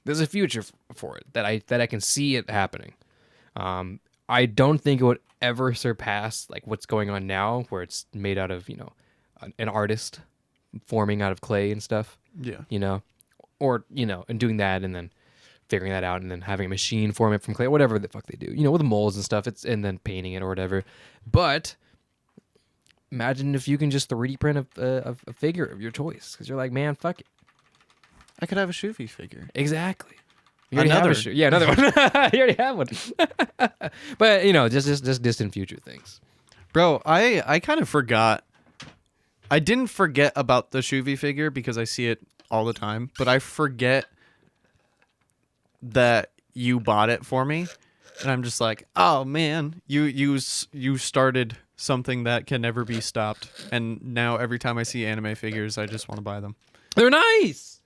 There's a future for it that I can see it happening. I don't think it would ever surpass like what's going on now, where it's made out of an artist forming out of clay and stuff. Yeah. Or and doing that and then figuring that out and then having a machine form it from clay, whatever the fuck they do. With the molds and stuff. And then painting it or whatever. But imagine if you can just 3D print a figure of your choice, because you're like, man, fuck it. I could have a Shuvi figure. Exactly. Another. Another one. You already have one. But just distant future things. Bro, I kind of forgot. I didn't forget about the Shuvi figure because I see it all the time, but I forget that you bought it for me, and I'm just like, oh man, you started something that can never be stopped, and now every time I see anime figures, I just want to buy them. They're nice.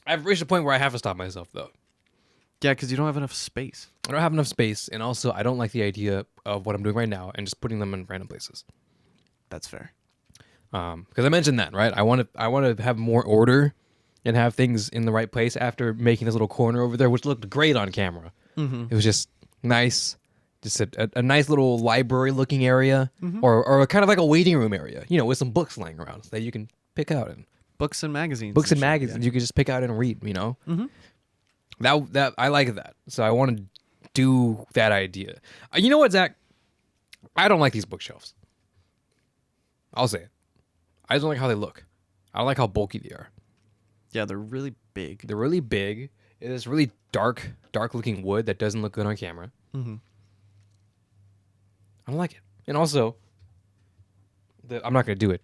I've reached a point where I have to stop myself though. Yeah, because you don't have enough space. I don't have enough space, and also I don't like the idea of what I'm doing right now and just putting them in random places. That's fair. Because I mentioned that, right? I want to have more order and have things in the right place after making this little corner over there, which looked great on camera. Mm-hmm. It was just nice, just a nice little library-looking area, or kind of like a waiting room area, with some books laying around that you can pick out and Books and magazines. books and shit, magazines yeah. you can just pick out and read. Mm-hmm. That I like that, so I want to do that idea. You know what, Zach? I don't like these bookshelves. I'll say it. I don't like how they look. I don't like how bulky they are. Yeah, they're really big. They're really big. It is really dark looking wood that doesn't look good on camera. Mm-hmm. I don't like it. And also, I'm not gonna do it,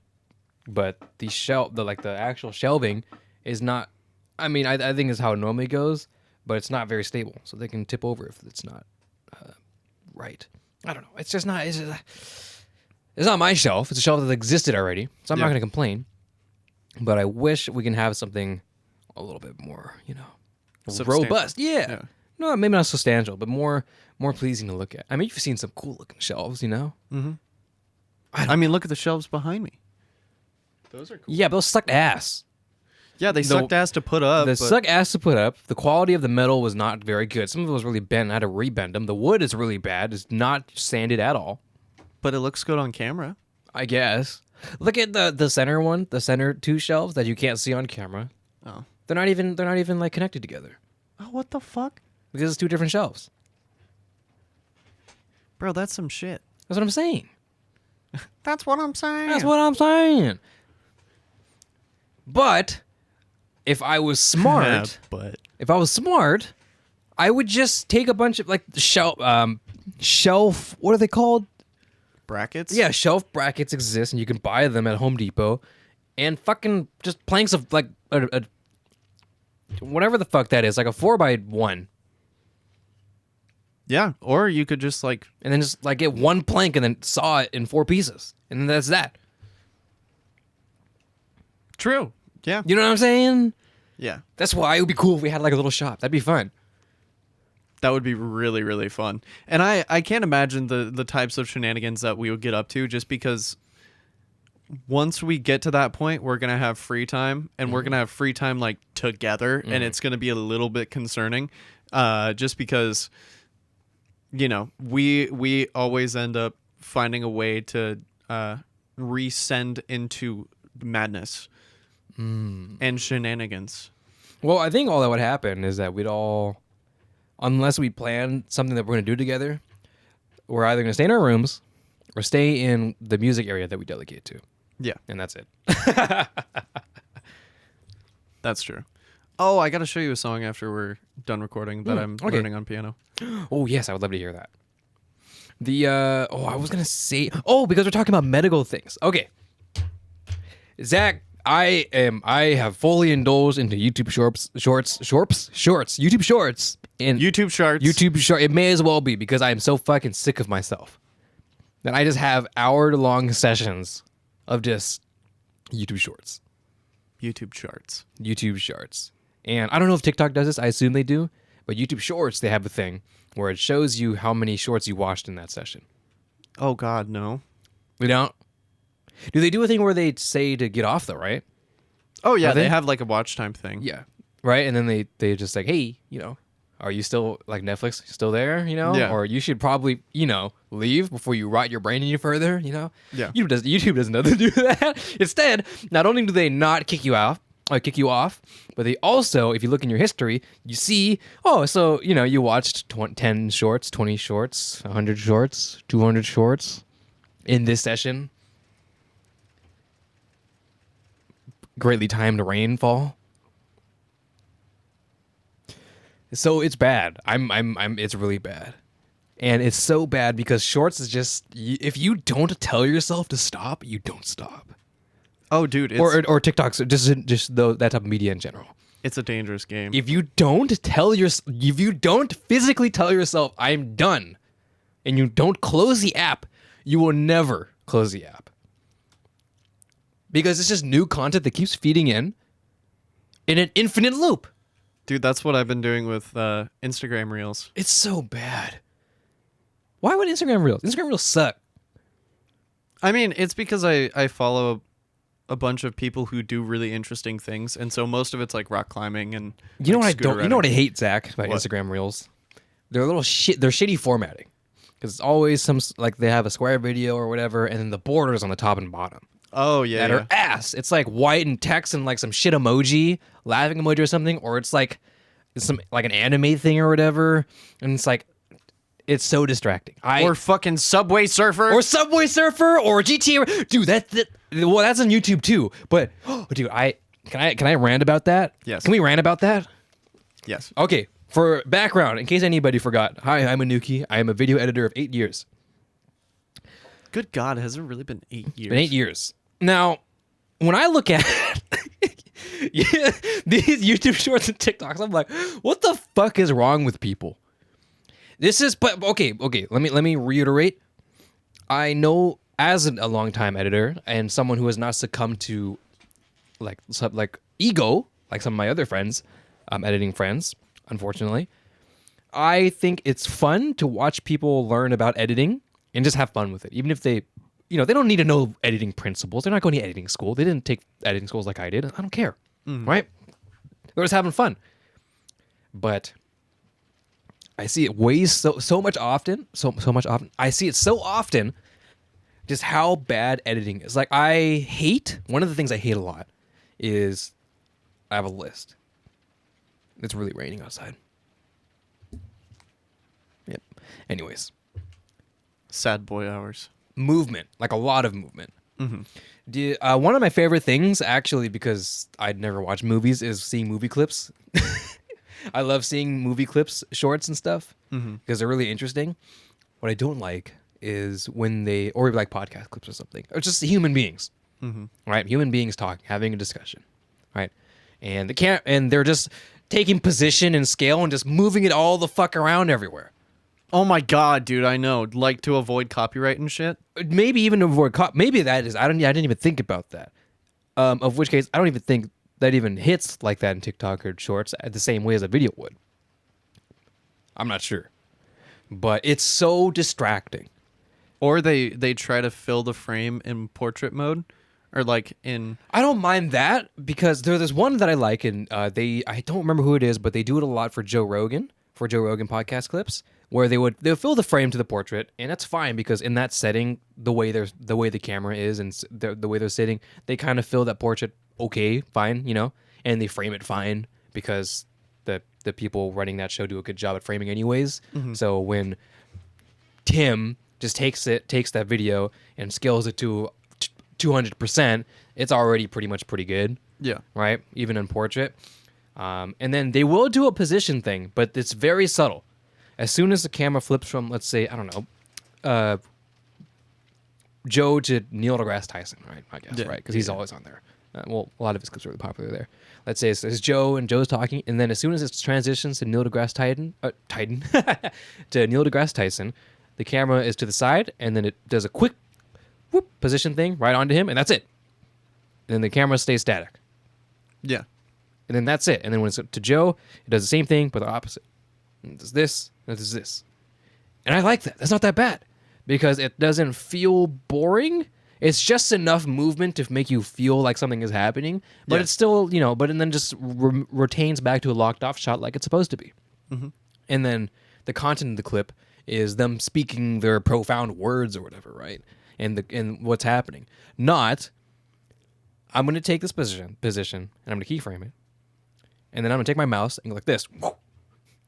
but the actual shelving is not. I mean, I think is how it normally goes, but it's not very stable, so they can tip over if it's not right. I don't know. It's just not. It's not my shelf. It's a shelf that existed already, so I'm not gonna complain. But I wish we can have something a little bit more, robust. Yeah. No, maybe not substantial, but more pleasing to look at. I mean, you've seen some cool looking shelves, Mm-hmm. I mean, look at the shelves behind me. Those are cool. Yeah, but those sucked ass. Yeah, they sucked ass to put up. Suck ass to put up. The quality of the metal was not very good. Some of it was really bent. I had to rebend them. The wood is really bad. It's not sanded at all. But it looks good on camera. I guess. Look at the center one, the center two shelves that you can't see on camera. Oh. They're not even like connected together. Oh, what the fuck? Because it's two different shelves. Bro, that's some shit. That's what I'm saying. That's what I'm saying. That's what I'm saying. But if I was smart, I would just take a bunch of like shelf. What are they called? Brackets? Yeah, shelf brackets exist, and you can buy them at Home Depot, and fucking just planks of like a whatever the fuck that is, like a 4x1. Yeah, or you could just like, and then just like get one plank and then saw it in 4 pieces, and then that's that. True. Yeah. You know what I'm saying? Yeah. That's why it would be cool if we had like a little shop. That'd be fun. That would be really, really fun. And I can't imagine the types of shenanigans that we would get up to, just because once we get to that point, we're going to have free time, and we're going to have free time like together, and it's going to be a little bit concerning just because, we always end up finding a way to resend into madness and shenanigans. Well, I think all that would happen is that we'd all, unless we plan something that we're going to do together, we're either going to stay in our rooms or stay in the music area that we delegate to. Yeah. And that's it. That's true. Oh, I got to show you a song after we're done recording that I'm learning on piano. Oh, yes, I would love to hear that. I was going to say, because we're talking about medical things. Okay. Zach, I have fully indulged into YouTube shorts. YouTube shorts. It may as well be, because I am so fucking sick of myself that I just have hour-long sessions of just YouTube shorts. YouTube shorts. And I don't know if TikTok does this. I assume they do. But YouTube Shorts, they have a thing where it shows you how many shorts you watched in that session. Oh, God, no. They don't? Do they do a thing where they say to get off, though, right? Oh, yeah, they have like a watch time thing. Yeah. Right? And then they just like, hey, are you still, like, Netflix still there, Yeah. Or you should probably, leave before you rot your brain any further, Yeah. YouTube doesn't know to do that. Instead, not only do they not kick you off, but they also, if you look in your history, you see, you watched 10 shorts, 20 shorts, 100 shorts, 200 shorts in this session. Greatly timed rainfall. So it's bad. It's really bad. And it's so bad because shorts is just, if you don't tell yourself to stop, you don't stop. Oh, dude. Or TikToks, just that type of media in general. It's a dangerous game. If you don't physically tell yourself, I'm done, and you don't close the app, you will never close the app. Because it's just new content that keeps feeding in an infinite loop. Dude, that's what I've been doing with Instagram Reels. It's so bad. Why would Instagram Reels? Instagram Reels suck. I mean, it's because I follow a bunch of people who do really interesting things, and so most of it's like rock climbing and you know like, what I don't. You know what I hate, Zach, about What? Instagram Reels? They're a little shit. They're shitty formatting because it's always like they have a square video or whatever, and then the borders on the top and bottom. Oh yeah, That are ass. It's like white and text and like some shit emoji, laughing emoji or something, or it's like some like an anime thing or whatever, and it's It's so distracting. Or fucking Subway Surfer. Or Subway Surfer or GTA. Dude, well, that's on YouTube too. But dude, can I rant about that? Yes. Can we rant about that? Yes. Okay. For background, in case anybody forgot, hi, I'm Anuki. I am a video editor of 8 years. Good God, has it really been 8 years? Been 8 years. Now, when I look at these YouTube shorts and TikToks, I'm like, what the fuck is wrong with people? But okay. Let me reiterate. I know as a longtime editor and someone who has not succumbed to like ego, like some of my other friends, editing friends, unfortunately, I think it's fun to watch people learn about editing and just have fun with it. Even if they, they don't need to know editing principles. They're not going to editing school. They didn't take editing schools like I did. I don't care, right? They're just having fun. But I see it so much often. I see it so often. Just how bad editing is. Like one of the things I hate a lot is I have a list. It's really raining outside. Yep. Anyways. Sad boy hours. Movement. Like a lot of movement. Mm-hmm. One of my favorite things, actually, because I'd never watch movies, is seeing movie clips. I love seeing movie clips, shorts and stuff, because they're really interesting. What I don't like is when or like podcast clips or something, or just human beings, right? Human beings talking, having a discussion, right? And they're just taking position and scale and just moving it all the fuck around everywhere. Oh my God, dude, I know. Like to avoid copyright and shit. Maybe even avoid maybe that is. I didn't even think about that. Of which case, I don't even think that even hits like that in TikTok or Shorts the same way as a video would. I'm not sure, but it's so distracting. Or they try to fill the frame in portrait mode, or like in. I don't mind that because there's one that I like, and I don't remember who it is, but they do it a lot for Joe Rogan podcast clips, where they'll fill the frame to the portrait, and that's fine because in that setting, the way the camera is and the way they're sitting, they kind of fill that portrait fine, and they frame it fine because the people running that show do a good job at framing anyways. So when Tim just takes that video and scales it to 200%, it's already pretty good. Yeah. Right? Even in portrait. And then they will do a position thing, but it's very subtle. As soon as the camera flips from, let's say, I don't know, Joe to Neil deGrasse Tyson, right? I guess, right? Because he's always on there. Well, a lot of his clips are really popular there. Let's say it's Joe, and Joe's talking, and then as soon as it transitions to Neil deGrasse to Neil deGrasse Tyson, the camera is to the side, and then it does a quick whoop position thing right onto him, and that's it. And then the camera stays static. Yeah. And then that's it. And then when it's to Joe, it does the same thing, but the opposite. And it does this, and it does this. And I like that. That's not that bad because it doesn't feel boring. It's just enough movement to make you feel like something is happening, but it's still, and then just retains back to a locked off shot like it's supposed to be. And then the content of the clip is them speaking their profound words or whatever, right? And what's happening. Not, I'm going to take this position, and I'm going to keyframe it. And then I'm going to take my mouse and go like this.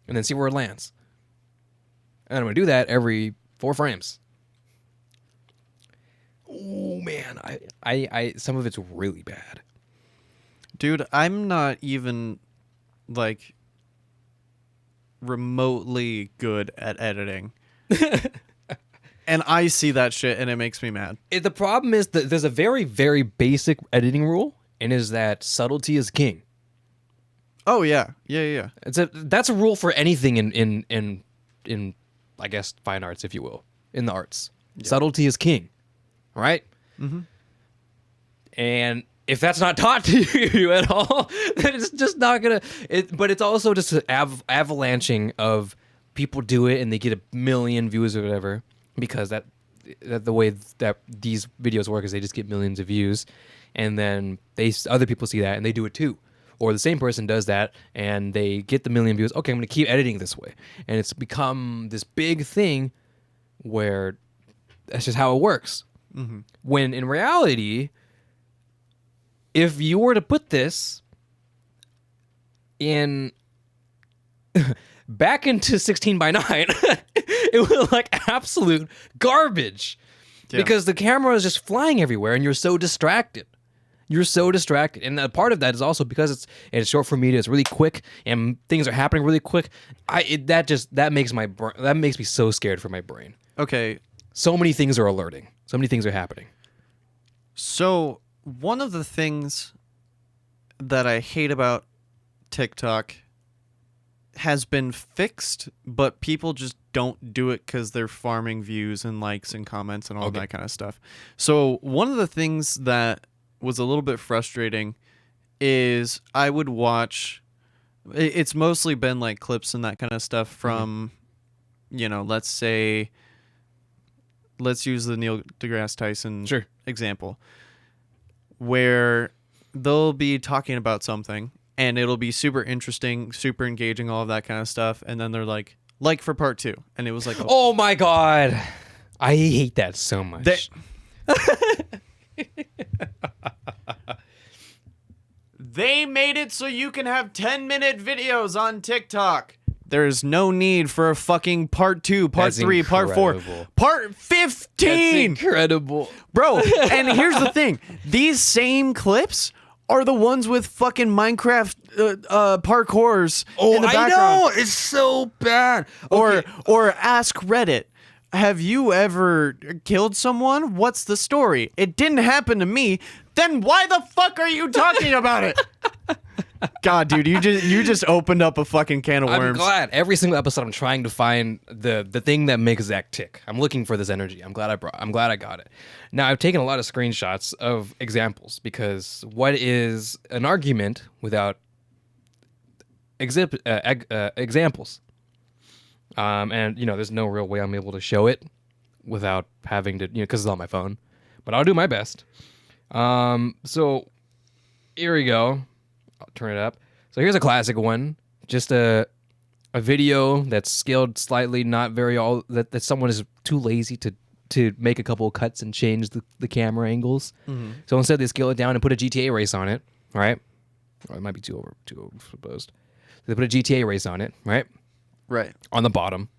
And then see where it lands. And I'm going to do that every 4 frames. Oh, man. I some of it's really bad. Dude, I'm not even, like, remotely good at editing. And I see that shit, and it makes me mad. The problem is that there's a very, very basic editing rule, and is that subtlety is king. Oh yeah. That's a rule for anything in I guess fine arts, if you will, in the arts. Yeah. Subtlety is king, right? And if that's not taught to you at all, then it's just not gonna. But it's also just an avalanching of people do it and they get 1 million views or whatever because that the way that these videos work is they just get millions of views, and then other people see that and they do it too. Or the same person does that and they get the 1 million views. Okay, I'm going to keep editing this way. And it's become this big thing where that's just how it works. When in reality, if you were to put this back into 16:9 It was like absolute garbage because the camera is just flying everywhere and you're so distracted. You're so distracted. And a part of that is also because it's short form media. It's really quick and things are happening really quick. That makes me so scared for my brain. Okay. So many things are alerting. So many things are happening. So one of the things that I hate about TikTok has been fixed, but people just don't do it because they're farming views and likes and comments and all that kind of stuff. So one of the things that was a little bit frustrating is I would watch, it's mostly been like clips and that kind of stuff from, let's use the Neil deGrasse Tyson example, where they'll be talking about something and it'll be super interesting, super engaging, all of that kind of stuff. And then they're like for part 2. And it was like, oh my God. I hate that so much. They made it so you can have 10-minute videos on TikTok. There's no need for a fucking part 2, part 3, part 4, part 15. That's incredible. Bro, and here's the thing. These same clips are the ones with fucking Minecraft parkours in the background. I know. It's so bad. Okay. Or ask Reddit. Have you ever killed someone? What's the story? It didn't happen to me. Then why the fuck are you talking about it? God, dude, you just opened up a fucking can of worms. I'm glad. Every single episode, I'm trying to find the thing that makes Zach tick. I'm looking for this energy. I'm glad I got it. Now, I've taken a lot of screenshots of examples because what is an argument without examples? And there's no real way I'm able to show it without having to, because it's on my phone. But I'll do my best. So here we go. I'll turn it up. So here's a classic one. Just a video that's scaled slightly, not very that someone is too lazy to make a couple of cuts and change the camera angles. Mm-hmm. So instead they scale it down and put a GTA race on it, right? Or it might be too overexposed. So they put a GTA race on it, right? Right. On the bottom.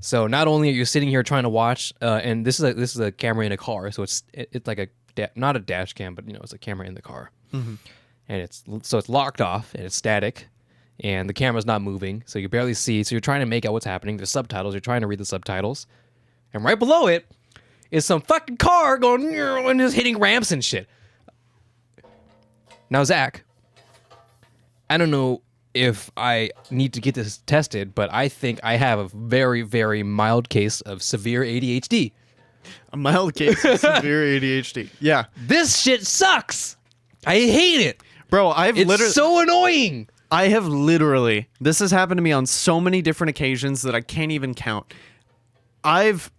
So not only are you sitting here trying to watch, and this is a camera in a car, so it's like not a dash cam, but it's a camera in the car, and it's locked off and it's static, and the camera's not moving, so you barely see. So you're trying to make out what's happening. There's subtitles. You're trying to read the subtitles, and right below it is some fucking car going and just hitting ramps and shit. Now, Zach, I don't know if I need to get this tested, but I think I have a very, very mild case of severe ADHD. A mild case of severe ADHD. Yeah. This shit sucks. I hate it. Bro, it's so annoying. I have literally, this has happened to me on so many different occasions that I can't even count. I've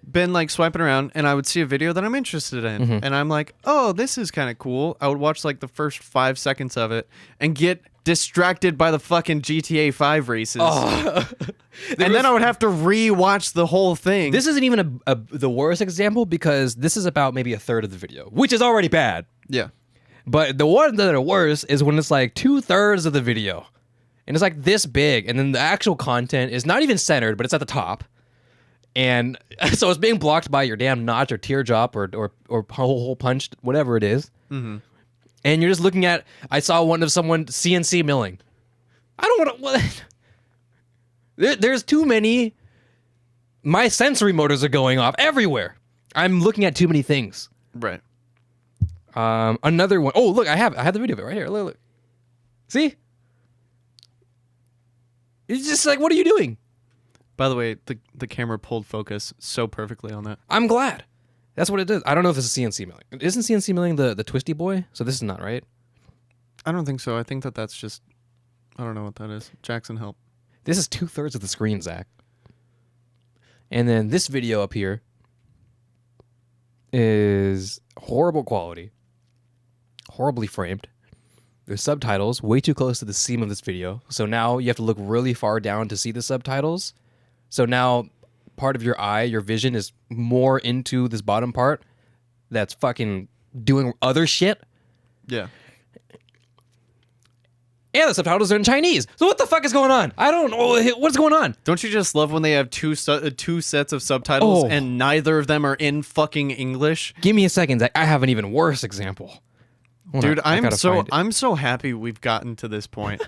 been like swiping around and I would see a video that I'm interested in. Mm-hmm. And I'm like, oh, this is kind of cool. I would watch like the first 5 seconds of it and get distracted by the fucking GTA 5 races. Oh. Then I would have to re-watch the whole thing. This isn't even the worst example because this is about maybe a third of the video, which is already bad. Yeah. But the ones that are worse is when it's like 2/3 of the video. And it's like this big. And then the actual content is not even centered, but it's at the top. And so it's being blocked by your damn notch or teardrop or hole punched, whatever it is. Mm-hmm. And you're just looking at, I saw one of someone CNC milling. I don't want to, there's too many, my sensory motors are going off everywhere. I'm looking at too many things. Right. Another one. Oh, look, I have the video of it right here. Look. See? It's just like, what are you doing? By the way, the camera pulled focus so perfectly on that. I'm glad. That's what it does. I don't know if this is CNC milling. Isn't CNC milling the twisty boy? So this is not, right? I don't think so. I think that's just, I don't know what that is. Jackson, help. This is 2/3 of the screen, Zach. And then this video up here is horrible quality, horribly framed. There's subtitles way too close to the seam of this video. So now you have to look really far down to see the subtitles. So now part of your eye, your vision is more into this bottom part that's fucking doing other shit. Yeah. and the subtitles are in Chinese. So what the fuck is going on? I don't know what's going on. Don't you just love when they have two sets of subtitles and neither of them are in fucking English? Give me a second, Zach. I have an even worse example. Dude, I'm so happy we've gotten to this point.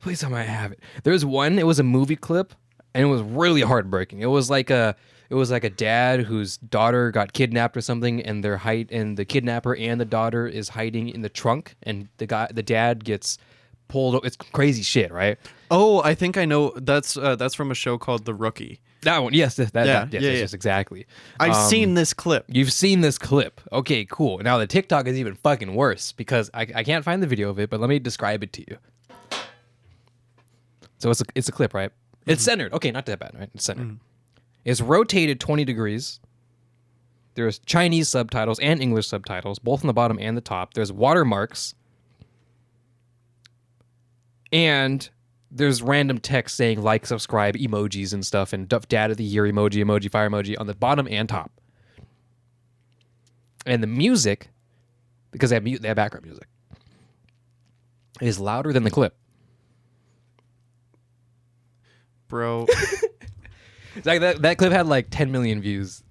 Please tell me I have it. There's one. It was a movie clip, and it was really heartbreaking. It was like a dad whose daughter got kidnapped or something, and the kidnapper and the daughter is hiding in the trunk, and the dad gets pulled. It's crazy shit, right? Oh, I think I know. That's from a show called The Rookie. That one, yes, yes, exactly. I've seen this clip. You've seen this clip. Okay, cool. Now the TikTok is even fucking worse because I can't find the video of it, but let me describe it to you. So it's a clip, right? It's centered. Okay, not that bad, right? It's centered. It's rotated 20 degrees. There's Chinese subtitles and English subtitles, both on the bottom and the top. There's watermarks. And there's random text saying like, subscribe, emojis and stuff, and dad of the year emoji, fire emoji on the bottom and top. And the music, because they have background music, is louder than the clip. Bro. It's like that clip had like 10 million views.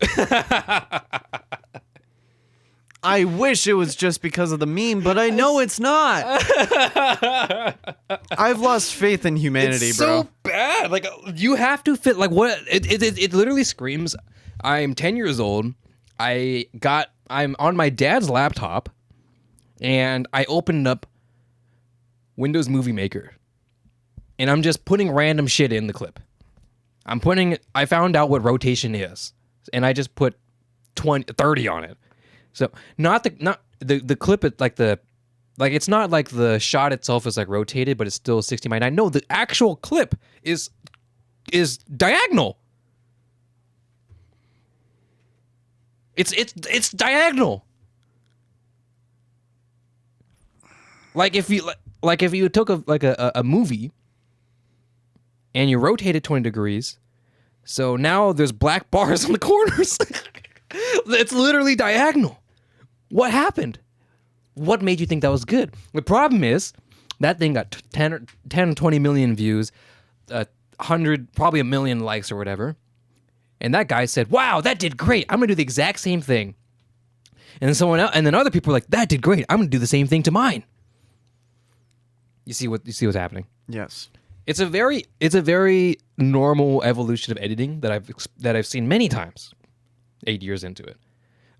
I wish it was just because of the meme, but I know it's not. I've lost faith in humanity, it's bro. So bad. Like you have to fit. Like what? It literally screams. I'm 10 years old. I'm on my dad's laptop, and I opened up Windows Movie Maker, and I'm just putting random shit in the clip. I found out what rotation is, and I just put 30 on it. So not the clip, it's not like the shot itself is like rotated, but it's still 60:9. No, the actual clip is diagonal. It's diagonal. Like if you took a movie and you rotated 20 degrees, so now there's black bars on the corners. It's literally diagonal. What happened? What made you think that was good? The problem is that thing got 10 or 20 million views, 100, probably a million likes or whatever. And that guy said, "Wow, that did great. I'm gonna do the exact same thing." And then someone else, and then other people were like, "That did great. I'm gonna do the same thing to mine." You see what's happening? Yes. It's a very normal evolution of editing that I've seen many times. 8 years into it,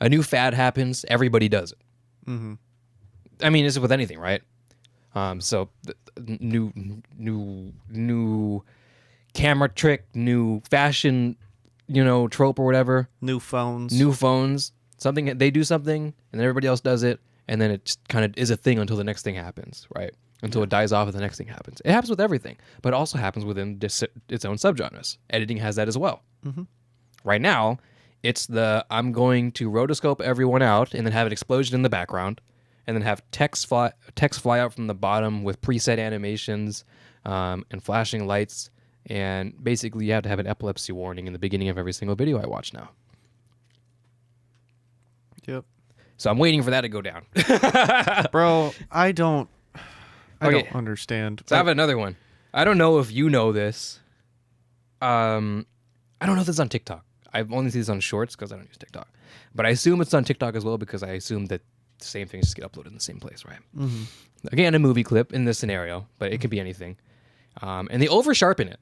a new fad happens. Everybody does it. Mm-hmm. I mean, it's with anything, right? So new camera trick, new fashion, trope or whatever. New phones. Something they do something, and then everybody else does it, and then it just kind of is a thing until the next thing happens, right? Until it dies off and the next thing happens. It happens with everything, but it also happens within its own subgenres. Editing has that as well. Mm-hmm. Right now, it's I'm going to rotoscope everyone out and then have an explosion in the background, and then have text fly out from the bottom with preset animations and flashing lights. And basically, you have to have an epilepsy warning in the beginning of every single video I watch now. Yep. So I'm waiting for that to go down. Bro, I don't understand. So I have another one. I don't know if you know this. I don't know if this is on TikTok. I've only seen this on Shorts because I don't use TikTok. But I assume it's on TikTok as well because I assume that the same things just get uploaded in the same place, right? Mm-hmm. Again, a movie clip in this scenario, but it could be anything. And they over-sharpen it.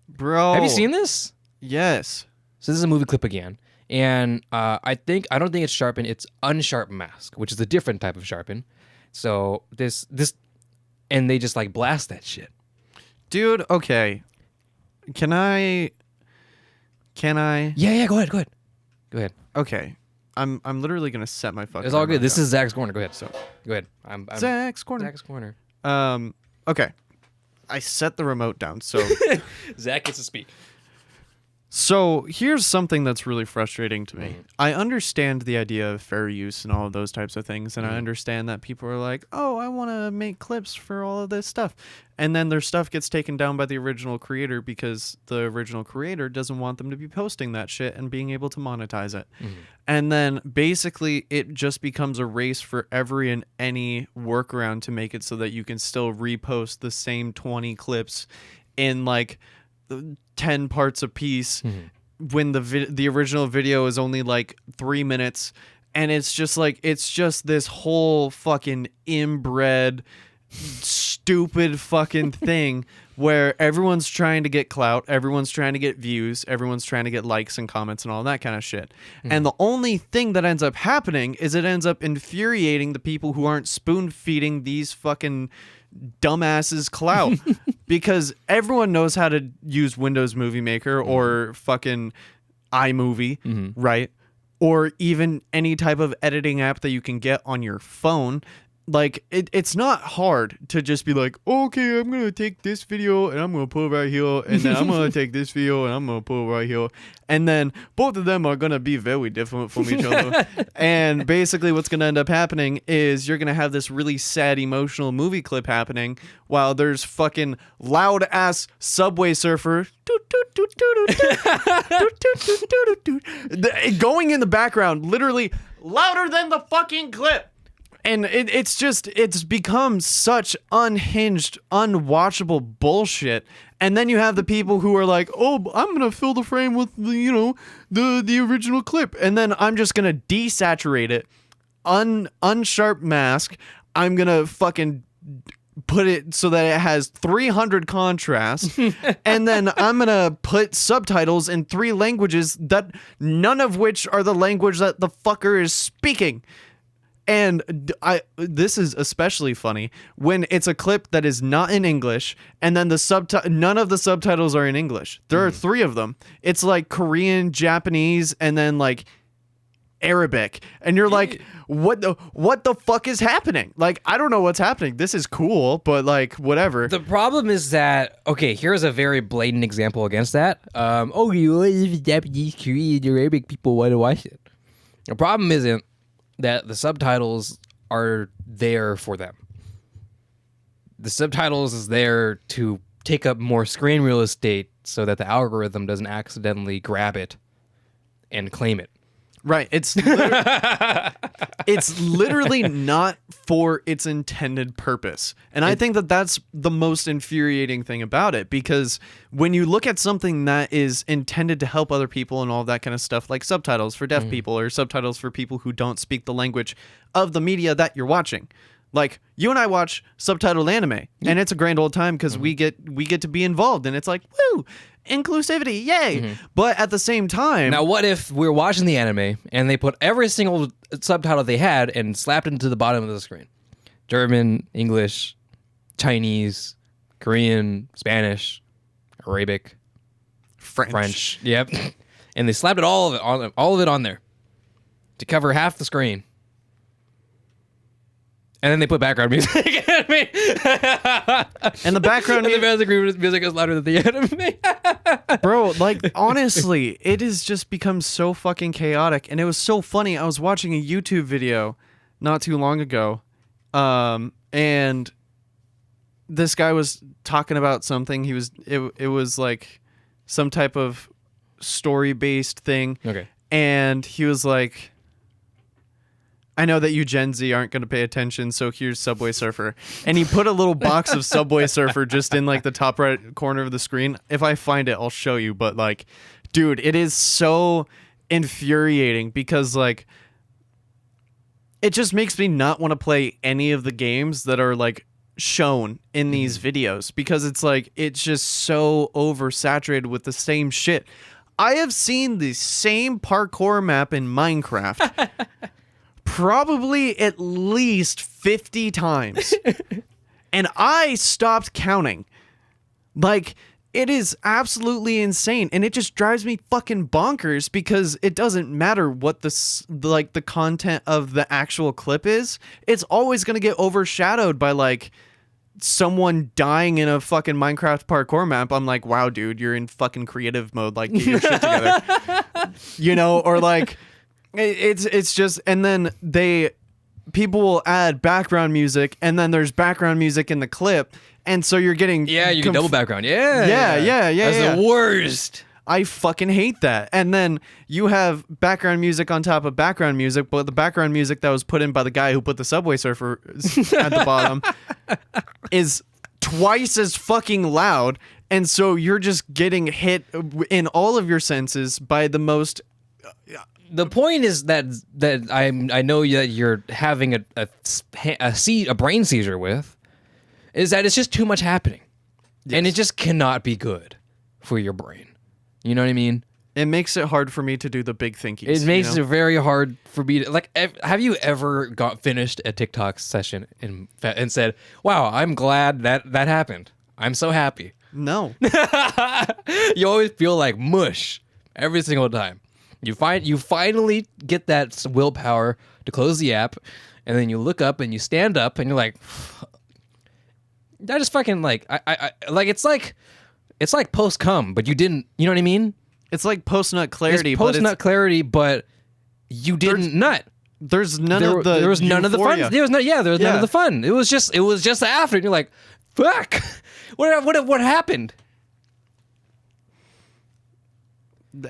Bro. Have you seen this? Yes. So this is a movie clip again. And I don't think it's sharpen, it's unsharp mask, which is a different type of sharpen. So this and they just like blast that shit. Dude, okay. Can I? Yeah, go ahead. Okay. I'm literally gonna set my fucking. It's all good. down. This is Zach's corner. Go ahead. So go ahead. I'm Zach's corner. Zach's corner. Okay. I set the remote down, so Zach gets to speak. So here's something that's really frustrating to me. I understand the idea of fair use and all of those types of things, and I understand that people are like, oh, I want to make clips for all of this stuff. And then their stuff gets taken down by the original creator because the original creator doesn't want them to be posting that shit and being able to monetize it. And then basically it just becomes a race for every and any workaround to make it so that you can still repost the same 20 clips in like 10 parts a piece when the original video is only like 3 minutes, and it's just this whole fucking inbred stupid fucking thing where everyone's trying to get clout, everyone's trying to get views, everyone's trying to get likes and comments and all that kind of shit. And the only thing that ends up happening is it ends up infuriating the people who aren't spoon feeding these fucking dumbasses clout because everyone knows how to use Windows Movie Maker or fucking iMovie, right? Or even any type of editing app that you can get on your phone. Like, it's not hard to just be like, okay, I'm going to take this video and I'm going to put it right here. And then I'm going to take this video and I'm going to put it right here. And then both of them are going to be very different from each other. And basically what's going to end up happening is you're going to have this really sad, emotional movie clip happening while there's fucking loud ass Subway Surfer going in the background, literally louder than the fucking clip. And it's become such unhinged, unwatchable bullshit. And then you have the people who are like, oh, I'm going to fill the frame with, the original clip. And then I'm just going to desaturate it, unsharp mask. I'm going to fucking put it so that it has 300 contrast. And then I'm going to put subtitles in 3 languages that none of which are the language that the fucker is speaking. And this is especially funny when it's a clip that is not in English, and then none of the subtitles are in English. There are 3 of them. It's like Korean, Japanese, and then like Arabic. And you're like, what the fuck is happening? Like, I don't know what's happening. This is cool, but like, whatever. The problem is that, okay, here's a very blatant example against that. Japanese, Korean, Arabic people want to watch it. The problem isn't that the subtitles are there for them. The subtitles is there to take up more screen real estate so that the algorithm doesn't accidentally grab it and claim it. Right. It's literally not for its intended purpose. And I think that that's the most infuriating thing about it, because when you look at something that is intended to help other people and all that kind of stuff, like subtitles for deaf people or subtitles for people who don't speak the language of the media that you're watching. Like, you and I watch subtitled anime, and it's a grand old time because we get to be involved, and it's like, woo, inclusivity, yay. But at the same time, now what if we're watching the anime and they put every single subtitle they had and slapped it into the bottom of the screen? German, English, Chinese, Korean, Spanish, Arabic, French. Yep. And they slapped all of it on there to cover half the screen. And then they put background music. And the background music is louder than the anime. Bro, like, honestly, it has just become so fucking chaotic. And it was so funny. I was watching a YouTube video not too long ago. And this guy was talking about something. It was like some type of story-based thing. Okay. And he was like, I know that you Gen Z aren't going to pay attention, so here's Subway Surfer. And he put a little box of Subway Surfer just in like the top right corner of the screen. If I find it, I'll show you. But like, dude, it is so infuriating because like, it just makes me not want to play any of the games that are like shown in these videos, because it's like, it's just so oversaturated with the same shit. I have seen the same parkour map in Minecraft probably at least 50 times. And I stopped counting. Like, it is absolutely insane. And it just drives me fucking bonkers because it doesn't matter what the content of the actual clip is. It's always going to get overshadowed by like someone dying in a fucking Minecraft parkour map, I'm like, wow, dude, you're in fucking creative mode. Like, get your shit together. You know, or like, it's just, and then people will add background music, and then there's background music in the clip, and so you're getting you get double background. Yeah. That's the worst. I fucking hate that. And then you have background music on top of background music, but the background music that was put in by the guy who put the Subway Surfer at the bottom is twice as fucking loud. And so you're just getting hit in all of your senses by the most. The point is that I know that you're having a brain seizure with, is that it's just too much happening. Yes. And it just cannot be good for your brain. You know what I mean? It makes it hard for me to do the big thinkies. It makes it very hard for me to, like, have you ever finished a TikTok session and said, wow, I'm glad that happened. I'm so happy. No. You always feel like mush every single time. You finally get that willpower to close the app, and then you look up and you stand up and you're like, I just fucking like, I like, it's like post cum, but you didn't. You know what I mean? It's like post nut clarity. It's post nut clarity, but you didn't nut. There's none of the. There was none of the fun. There was none of the fun. It was just after, and you're like, fuck. What happened?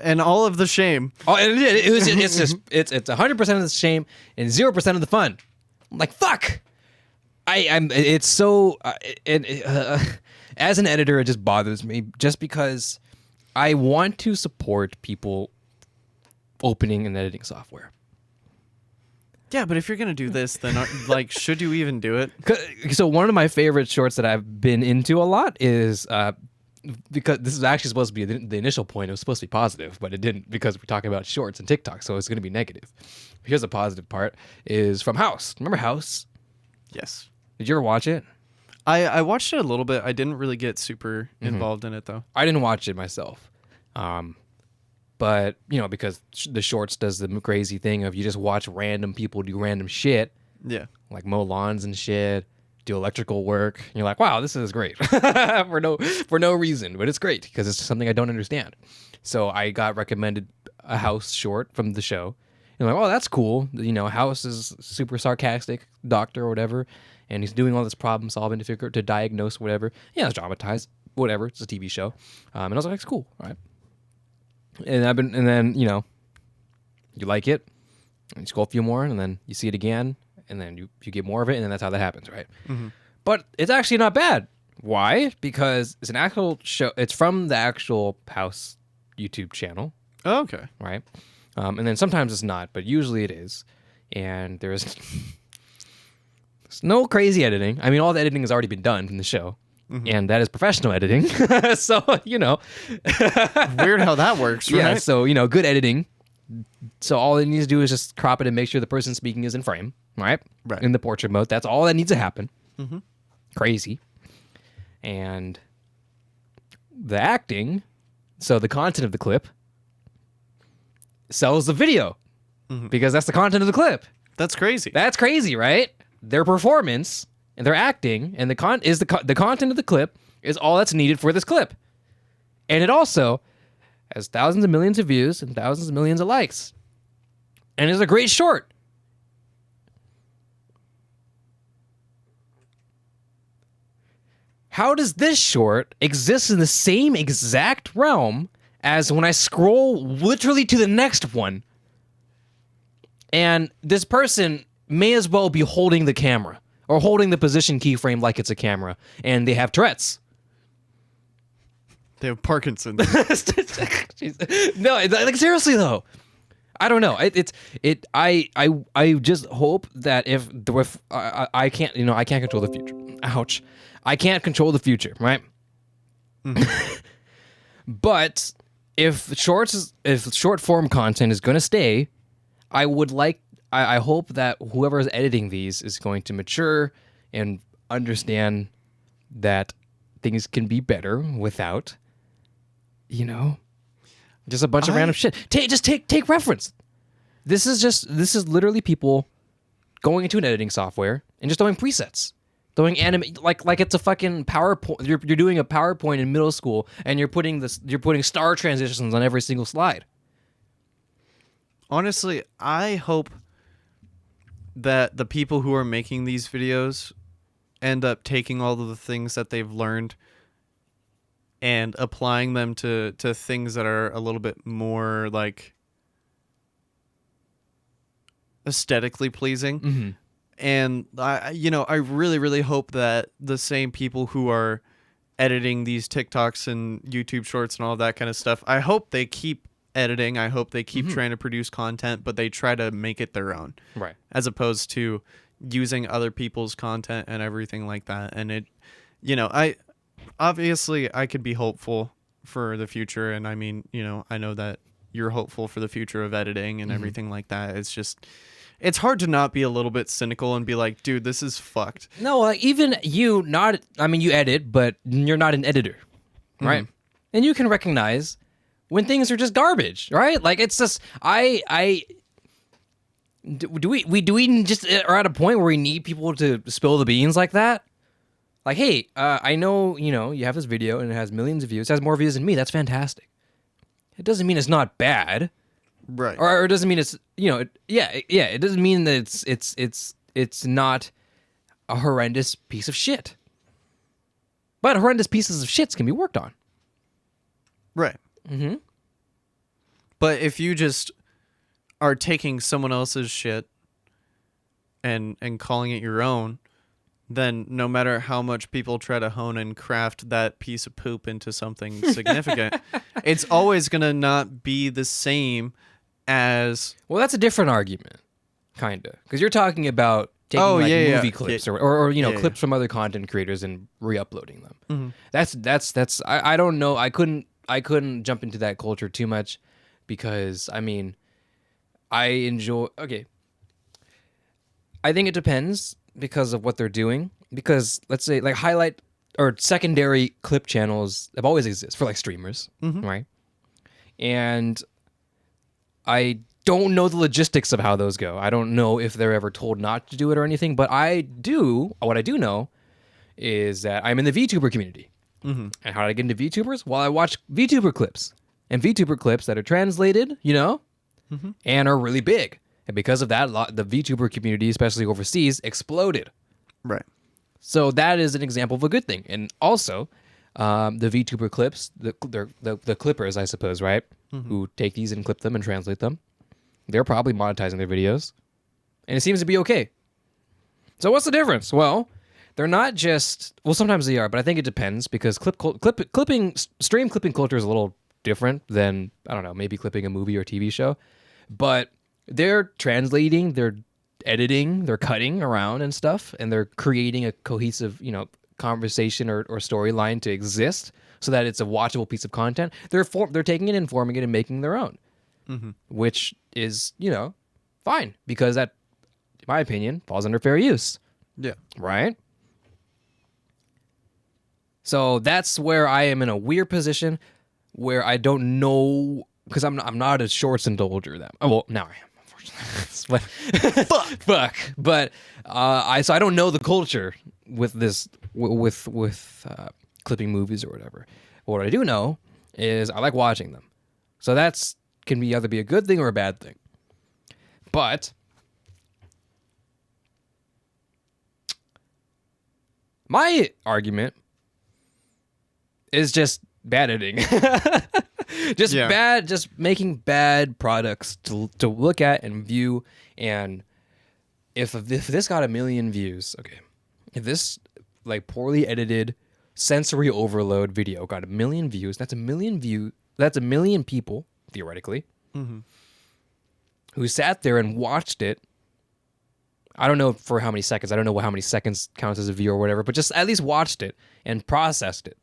And all of the shame. Oh, and it's 100% of the shame and 0% of the fun. I'm like, fuck. It's so. As an editor, it just bothers me just because I want to support people opening and editing software. Yeah, but if you're gonna do this, then like, should you even do it? So one of my favorite shorts that I've been into a lot is because this is actually supposed to be the initial point. It was supposed to be positive, but it didn't because we're talking about shorts and TikTok, so it's going to be negative. Here's the positive part: is from House. Remember House? Yes. Did you ever watch it? I watched it a little bit. I didn't really get super involved in it though. I didn't watch it myself. But, you know, because the shorts does the crazy thing of you just watch random people do random shit. Yeah. Like mow lawns and shit, do electrical work. And you're like, wow, this is great. for no reason. But it's great because it's something I don't understand. So I got recommended a House short from the show. And I'm like, oh, that's cool. You know, House is super sarcastic doctor or whatever. And he's doing all this problem solving to diagnose whatever. Yeah, it's dramatized. Whatever. It's a TV show. And I was like, it's cool. All right. And then, you know, you like it, and you scroll a few more, and then you see it again, and then you get more of it, and then that's how that happens, right? Mm-hmm. But it's actually not bad. Why? Because it's an actual show. It's from the actual House YouTube channel. Oh, okay. Right? And then sometimes it's not, but usually it is. And there's no crazy editing. I mean, all the editing has already been done from the show. Mm-hmm. And that is professional editing. So, you know. Weird how that works, right? Yeah, so, you know, good editing. So all it needs to do is just crop it and make sure the person speaking is in frame, right? Right. In the portrait mode. That's all that needs to happen. Mm-hmm. Crazy. And the acting, so the content of the clip, sells the video. Mm-hmm. Because that's the content of the clip. That's crazy. That's crazy, right? Their performance and their acting and the content of the clip is all that's needed for this clip. And it also has thousands of millions of views and thousands of millions of likes. And it's a great short. How does this short exist in the same exact realm as when I scroll literally to the next one? And this person may as well be holding the camera or holding the position keyframe like it's a camera, and they have Tourette's. They have Parkinson's. No, like seriously though, I don't know. I just hope that if I can't, you know, I can't control the future. Ouch, I can't control the future, right? Mm-hmm. But if short form content is going to stay, I hope that whoever is editing these is going to mature and understand that things can be better without, you know, just a bunch of random shit. Take reference. This is literally people going into an editing software and just throwing presets. Throwing anime like it's a fucking PowerPoint. You're doing a PowerPoint in middle school, and you're putting star transitions on every single slide. Honestly, I hope that the people who are making these videos end up taking all of the things that they've learned and applying them to things that are a little bit more like aesthetically pleasing. Mm-hmm. And I really, really hope that the same people who are editing these TikToks and YouTube shorts and all that kind of stuff, I hope they keep editing. I hope they keep trying to produce content, but they try to make it their own. Right. As opposed to using other people's content and everything like that. And it, I could be hopeful for the future. And I mean, I know that you're hopeful for the future of editing and everything like that. It's just, it's hard to not be a little bit cynical and be like, dude, this is fucked. No, even you you edit, but you're not an editor, right? And you can recognize when things are just garbage, right? Like it's just, do we just are at a point where we need people to spill the beans like that? Like, hey, I know, you have this video and it has millions of views, it has more views than me. That's fantastic. It doesn't mean it's not bad. Right. Or it doesn't mean it's, it doesn't mean that it's not a horrendous piece of shit. But horrendous pieces of shits can be worked on. Right. Mm-hmm. But if you just are taking someone else's shit and calling it your own, then no matter how much people try to hone and craft that piece of poop into something significant, it's always going to not be the same as... Well, that's a different argument, kind of. Because you're talking about taking movie clips or clips from other content creators and re-uploading them. Mm-hmm. That's I don't know. I couldn't jump into that culture too much because, I mean, I enjoy... Okay. I think it depends because of what they're doing. Because, let's say, like, highlight or secondary clip channels have always existed for, like, streamers, right? And I don't know the logistics of how those go. I don't know if they're ever told not to do it or anything, but what I do know is that I'm in the VTuber community. Mm-hmm. And how did I get into VTubers? Well, I watch VTuber clips. And VTuber clips that are translated, and are really big. And because of that, the VTuber community, especially overseas, exploded. Right. So that is an example of a good thing. And also, the VTuber clips, the clippers, I suppose, right? Mm-hmm. Who take these and clip them and translate them. They're probably monetizing their videos. And it seems to be okay. So what's the difference? Well, they're not just... Well, sometimes they are, but I think it depends because stream clipping culture is a little different than, I don't know, maybe clipping a movie or TV show. But they're translating, they're editing, they're cutting around and stuff, and they're creating a cohesive, conversation or storyline to exist so that it's a watchable piece of content. They're taking it, informing it, and making their own, which is, fine because that, in my opinion, falls under fair use. Yeah. Right? So that's where I am in a weird position where I don't know, because I'm not a shorts indulger that. Oh, well, now I am. Fuck. But I don't know the culture with this with clipping movies or whatever. But what I do know is I like watching them. So that's can either be a good thing or a bad thing. But my argument is just bad editing. Just making bad products to look at and view. And if this got 1 million views, okay, if this like poorly edited sensory overload video got 1 million views, that's 1 million people theoretically who sat there and watched it. I don't know for how many seconds. I don't know how many seconds counts as a view or whatever, but just at least watched it and processed it.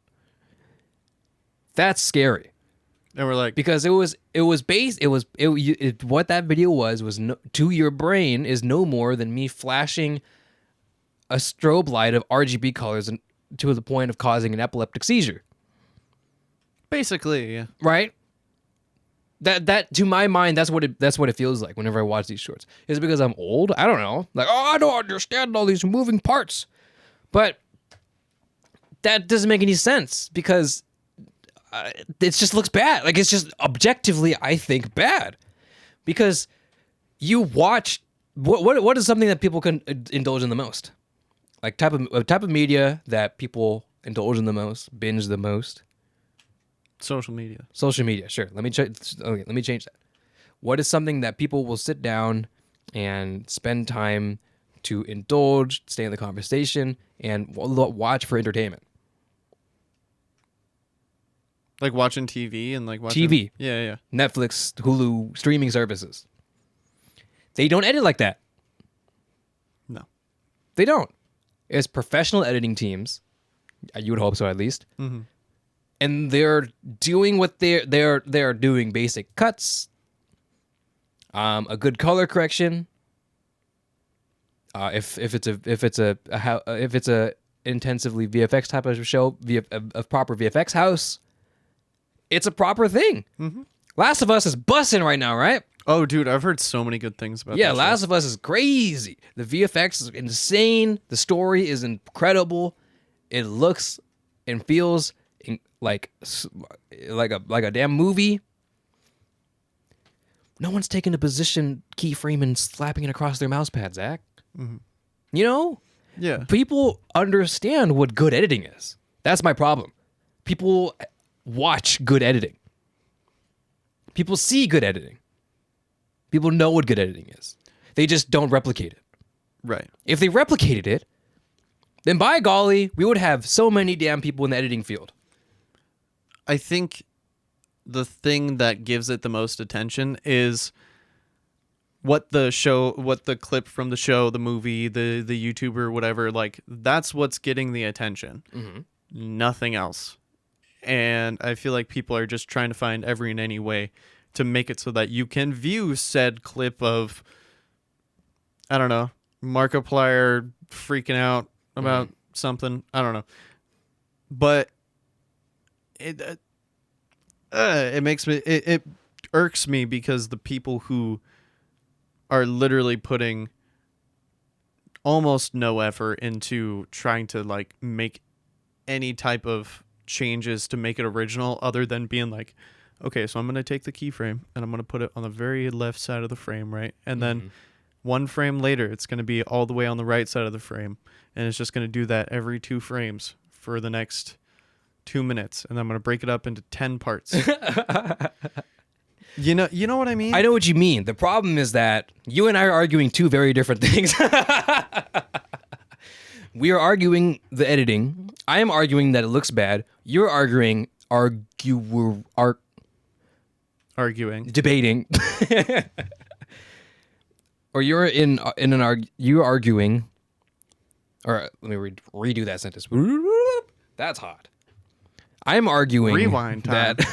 That's scary. And we're like, because what that video was to your brain is no more than me flashing a strobe light of RGB colors and to the point of causing an epileptic seizure. Basically, yeah. Right? That to my mind, that's what it feels like whenever I watch these shorts. Is it because I'm old? I don't know. Like, I don't understand all these moving parts. But that doesn't make any sense because it just looks bad. Like, it's just objectively, I think, bad. Because you watch what is something that people can indulge in the most? Like type of media that people indulge in the most, binge the most. Social media. Social media, sure. Let me change that. What is something that people will sit down and spend time to indulge, stay in the conversation, and watch for entertainment? Like watching TV and like watching TV. Yeah. Netflix, Hulu, streaming services. They don't edit like that. No. They don't. It's professional editing teams. You would hope so, at least. Mm-hmm. And they're doing what they're doing: basic cuts, a good color correction. If it's a intensively VFX type of show, a proper VFX house, it's a proper thing. Mm-hmm. Last of Us is busting right now, right? Oh, dude, I've heard so many good things about Yeah, that Last show. of Us is crazy. The VFX is insane. The story is incredible. It looks and feels like a damn movie. No one's taking a position keyframe and slapping it across their mouse pad, Zach. Mm-hmm. You know? Yeah. People understand what good editing is. That's my problem. People watch good editing. People see good editing. People know what good editing is. They just don't replicate it. Right. If they replicated it, then by golly, we would have so many damn people in the editing field. I think the thing that gives it the most attention is what the clip from the show, the movie, the YouTuber, whatever, like that's what's getting the attention. Mm-hmm. Nothing else. And I feel like people are just trying to find every and any way to make it so that you can view said clip of, I don't know, Markiplier freaking out about something. I don't know. But it makes me, it irks me because the people who are literally putting almost no effort into trying to like make any type of changes to make it original other than being like, okay, so I'm going to take the keyframe and I'm going to put it on the very left side of the frame, right? And then one frame later, it's going to be all the way on the right side of the frame. And it's just going to do that every 2 frames for the next 2 minutes. And then I'm going to break it up into 10 parts. You know what I mean? I know what you mean. The problem is that you and I are arguing two very different things. We are arguing the editing. I am arguing that it looks bad. You're arguing Arguing. debating. Or you're you're arguing. Or let me redo that sentence. That's hot. I'm arguing Rewind time. that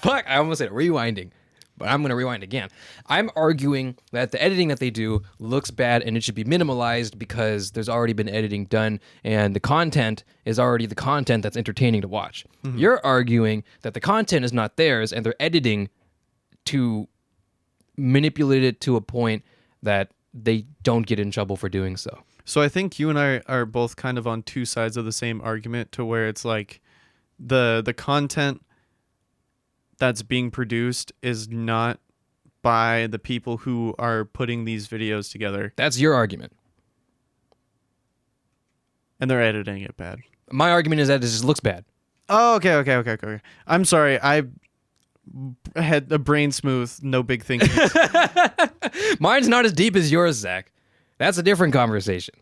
fuck, I almost said rewinding, but I'm going to rewind again. I'm arguing that the editing that they do looks bad and it should be minimalized because there's already been editing done and the content is already the content that's entertaining to watch. Mm-hmm. You're arguing that the content is not theirs and they're editing to manipulate it to a point that they don't get in trouble for doing so. So I think you and I are both kind of on two sides of the same argument to where it's like the content that's being produced is not by the people who are putting these videos together. That's your argument. And they're editing it bad. My argument is that it just looks bad. Oh, okay. I'm sorry. I had a brain smooth, no big thinking. Mine's not as deep as yours, Zach. That's a different conversation.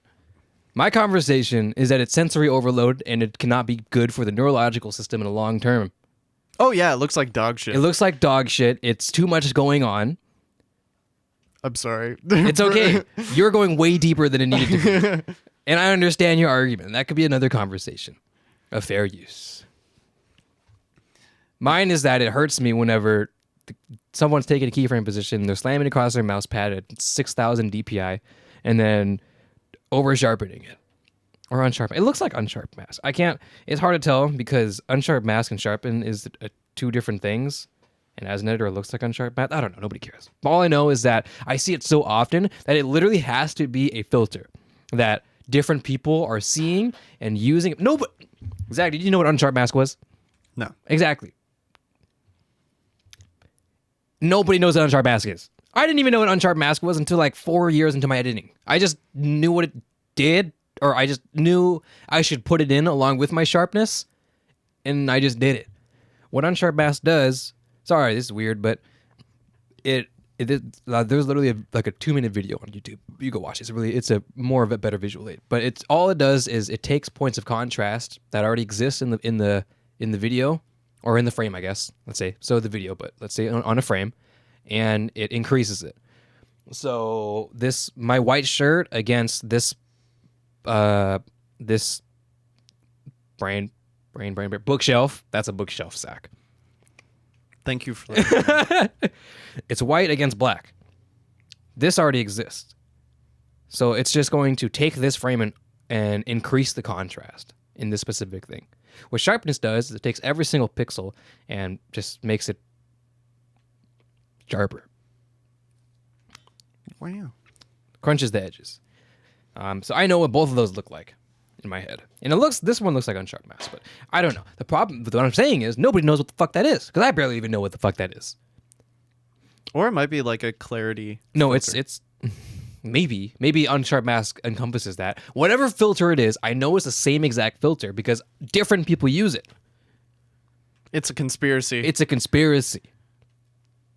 My conversation is that it's sensory overload and it cannot be good for the neurological system in the long term. Oh, yeah, it looks like dog shit. It looks like dog shit. It's too much going on. I'm sorry. It's okay. You're going way deeper than it needed to be. And I understand your argument. That could be another conversation of fair use. Mine is that it hurts me whenever someone's taking a keyframe position, they're slamming across their mouse pad at 6,000 DPI, and then over sharpening it. Or unsharpen. It looks like unsharp mask. It's hard to tell because unsharp mask and sharpen is two different things. And as an editor, it looks like unsharp mask. I don't know. Nobody cares. All I know is that I see it so often that it literally has to be a filter that different people are seeing and using. No, but Zach, did you know what unsharp mask was? No. Exactly. Nobody knows what unsharp mask is. I didn't even know what unsharp mask was until like 4 years into my editing. I just knew what it did, or I just knew I should put it in along with my sharpness, and I just did it. What unsharp mask does, sorry, this is weird, but there's literally like a 2-minute video on YouTube. You go watch it. It's a more of a better visual aid. But it's all it does is it takes points of contrast that already exist in the video, or in the frame, I guess. Let's say the video, but let's say on a frame, and it increases it. So my white shirt against this bookshelf. That's a bookshelf, Zach. Thank you for that. It's white against black. This already exists. So it's just going to take this frame and increase the contrast in this specific thing. What sharpness does is it takes every single pixel and just makes it sharper. Wow. Crunches the edges. So I know what both of those look like in my head. And this one looks like unsharp mask, but I don't know. The problem with what I'm saying is nobody knows what the fuck that is, because I barely even know what the fuck that is. Or it might be like a clarity. No, filter. it's maybe unsharp mask encompasses that. Whatever filter it is, I know it's the same exact filter because different people use it. It's a conspiracy. It's a conspiracy.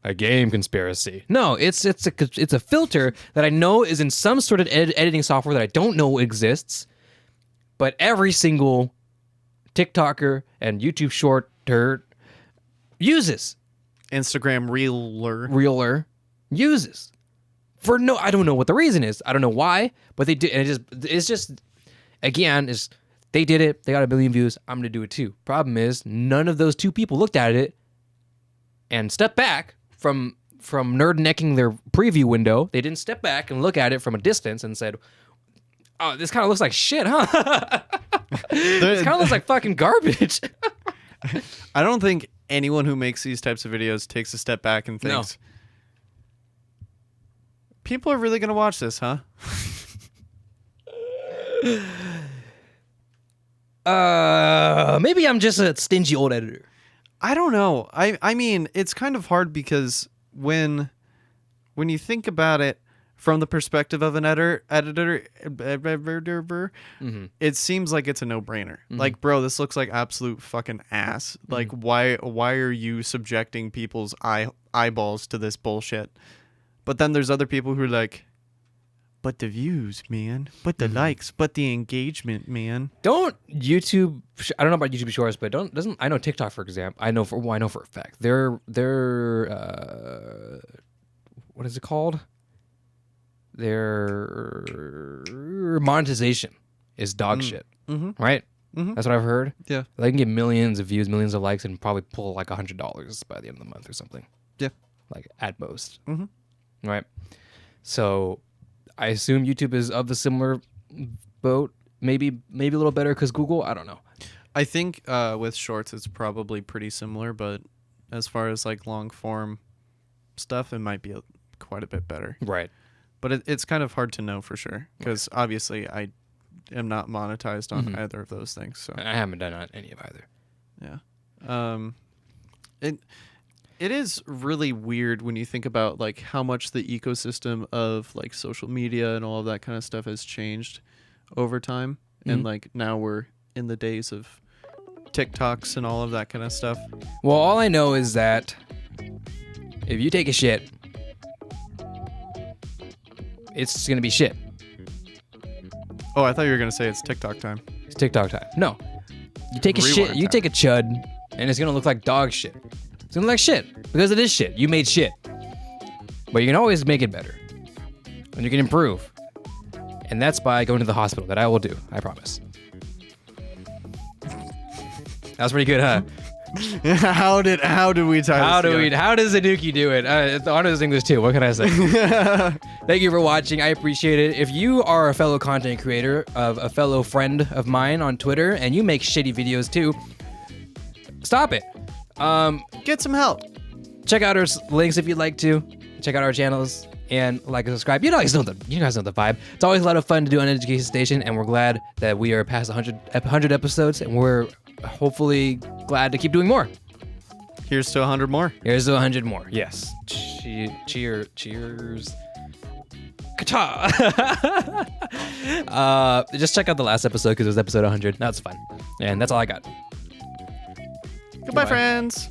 A game conspiracy. No, it's a filter that I know is in some sort of editing software that I don't know exists, but every single TikToker and YouTube shorter uses. Instagram Reeler uses. I don't know what the reason is. I don't know why, but they do. And it's just again, they did it. They got 1 billion views. I'm gonna do it too. Problem is, none of those 2 people looked at it and stepped back from nerd necking their preview window. They didn't step back and look at it from a distance and said, "Oh, this kind of looks like shit, huh? This kind of looks like fucking garbage." I don't think anyone who makes these types of videos takes a step back and thinks, people are really going to watch this, huh? Maybe I'm just a stingy old editor. I don't know. I mean, it's kind of hard because when you think about it from the perspective of an editor, Mm-hmm. it seems like it's a no-brainer. Mm-hmm. Like, bro, this looks like absolute fucking ass. Mm-hmm. Like, why are you subjecting people's eyeballs to this bullshit? But then there's other people who are like, but the views, man, but the likes, but the engagement, man. Don't YouTube? I don't know about YouTube Shorts, but I know TikTok, for example. I know for a fact their what is it called? Their monetization is dog shit, right? Mm-hmm. That's what I've heard. Yeah. They can get millions of views, millions of likes, and probably pull like $100 by the end of the month or something. Yeah. Like at most. Mm-hmm. Right. So I assume YouTube is of the similar boat. Maybe a little better because Google. I don't know. I think with shorts it's probably pretty similar, but as far as like long form stuff, it might be quite a bit better. Right. But it's kind of hard to know for sure because obviously I am not monetized on either of those things. So I haven't done any of either. Yeah. It is really weird when you think about like how much the ecosystem of like social media and all of that kind of stuff has changed over time. And like now we're in the days of TikToks and all of that kind of stuff. Well, all I know is that if you take a shit, it's going to be shit. Oh, I thought you were going to say it's TikTok time. It's TikTok time. No. You take a Rewind shit, time. you take a chud, and it's going to look like dog shit. It's going to look like shit because it is shit. You made shit. But you can always make it better. And you can improve. And that's by going to the hospital. That I will do. I promise. That was pretty good, huh? How did we tie How this does Anuki do it? Honest English too. What can I say? Thank you for watching. I appreciate it. If you are a fellow content creator, of a fellow friend of mine on Twitter, and you make shitty videos too, stop it. Get some help. Check out our links if you'd like to. Check out our channels. and like and subscribe. You guys know the vibe. It's always a lot of fun to do on Education Station, and we're glad that we are past 100 episodes, and we're hopefully glad to keep doing more. Here's to 100 more. Here's to 100 more. Yes. Cheers. Ka-cha! Just check out the last episode because it was episode 100. That's fun. And that's all I got. Goodbye, friends.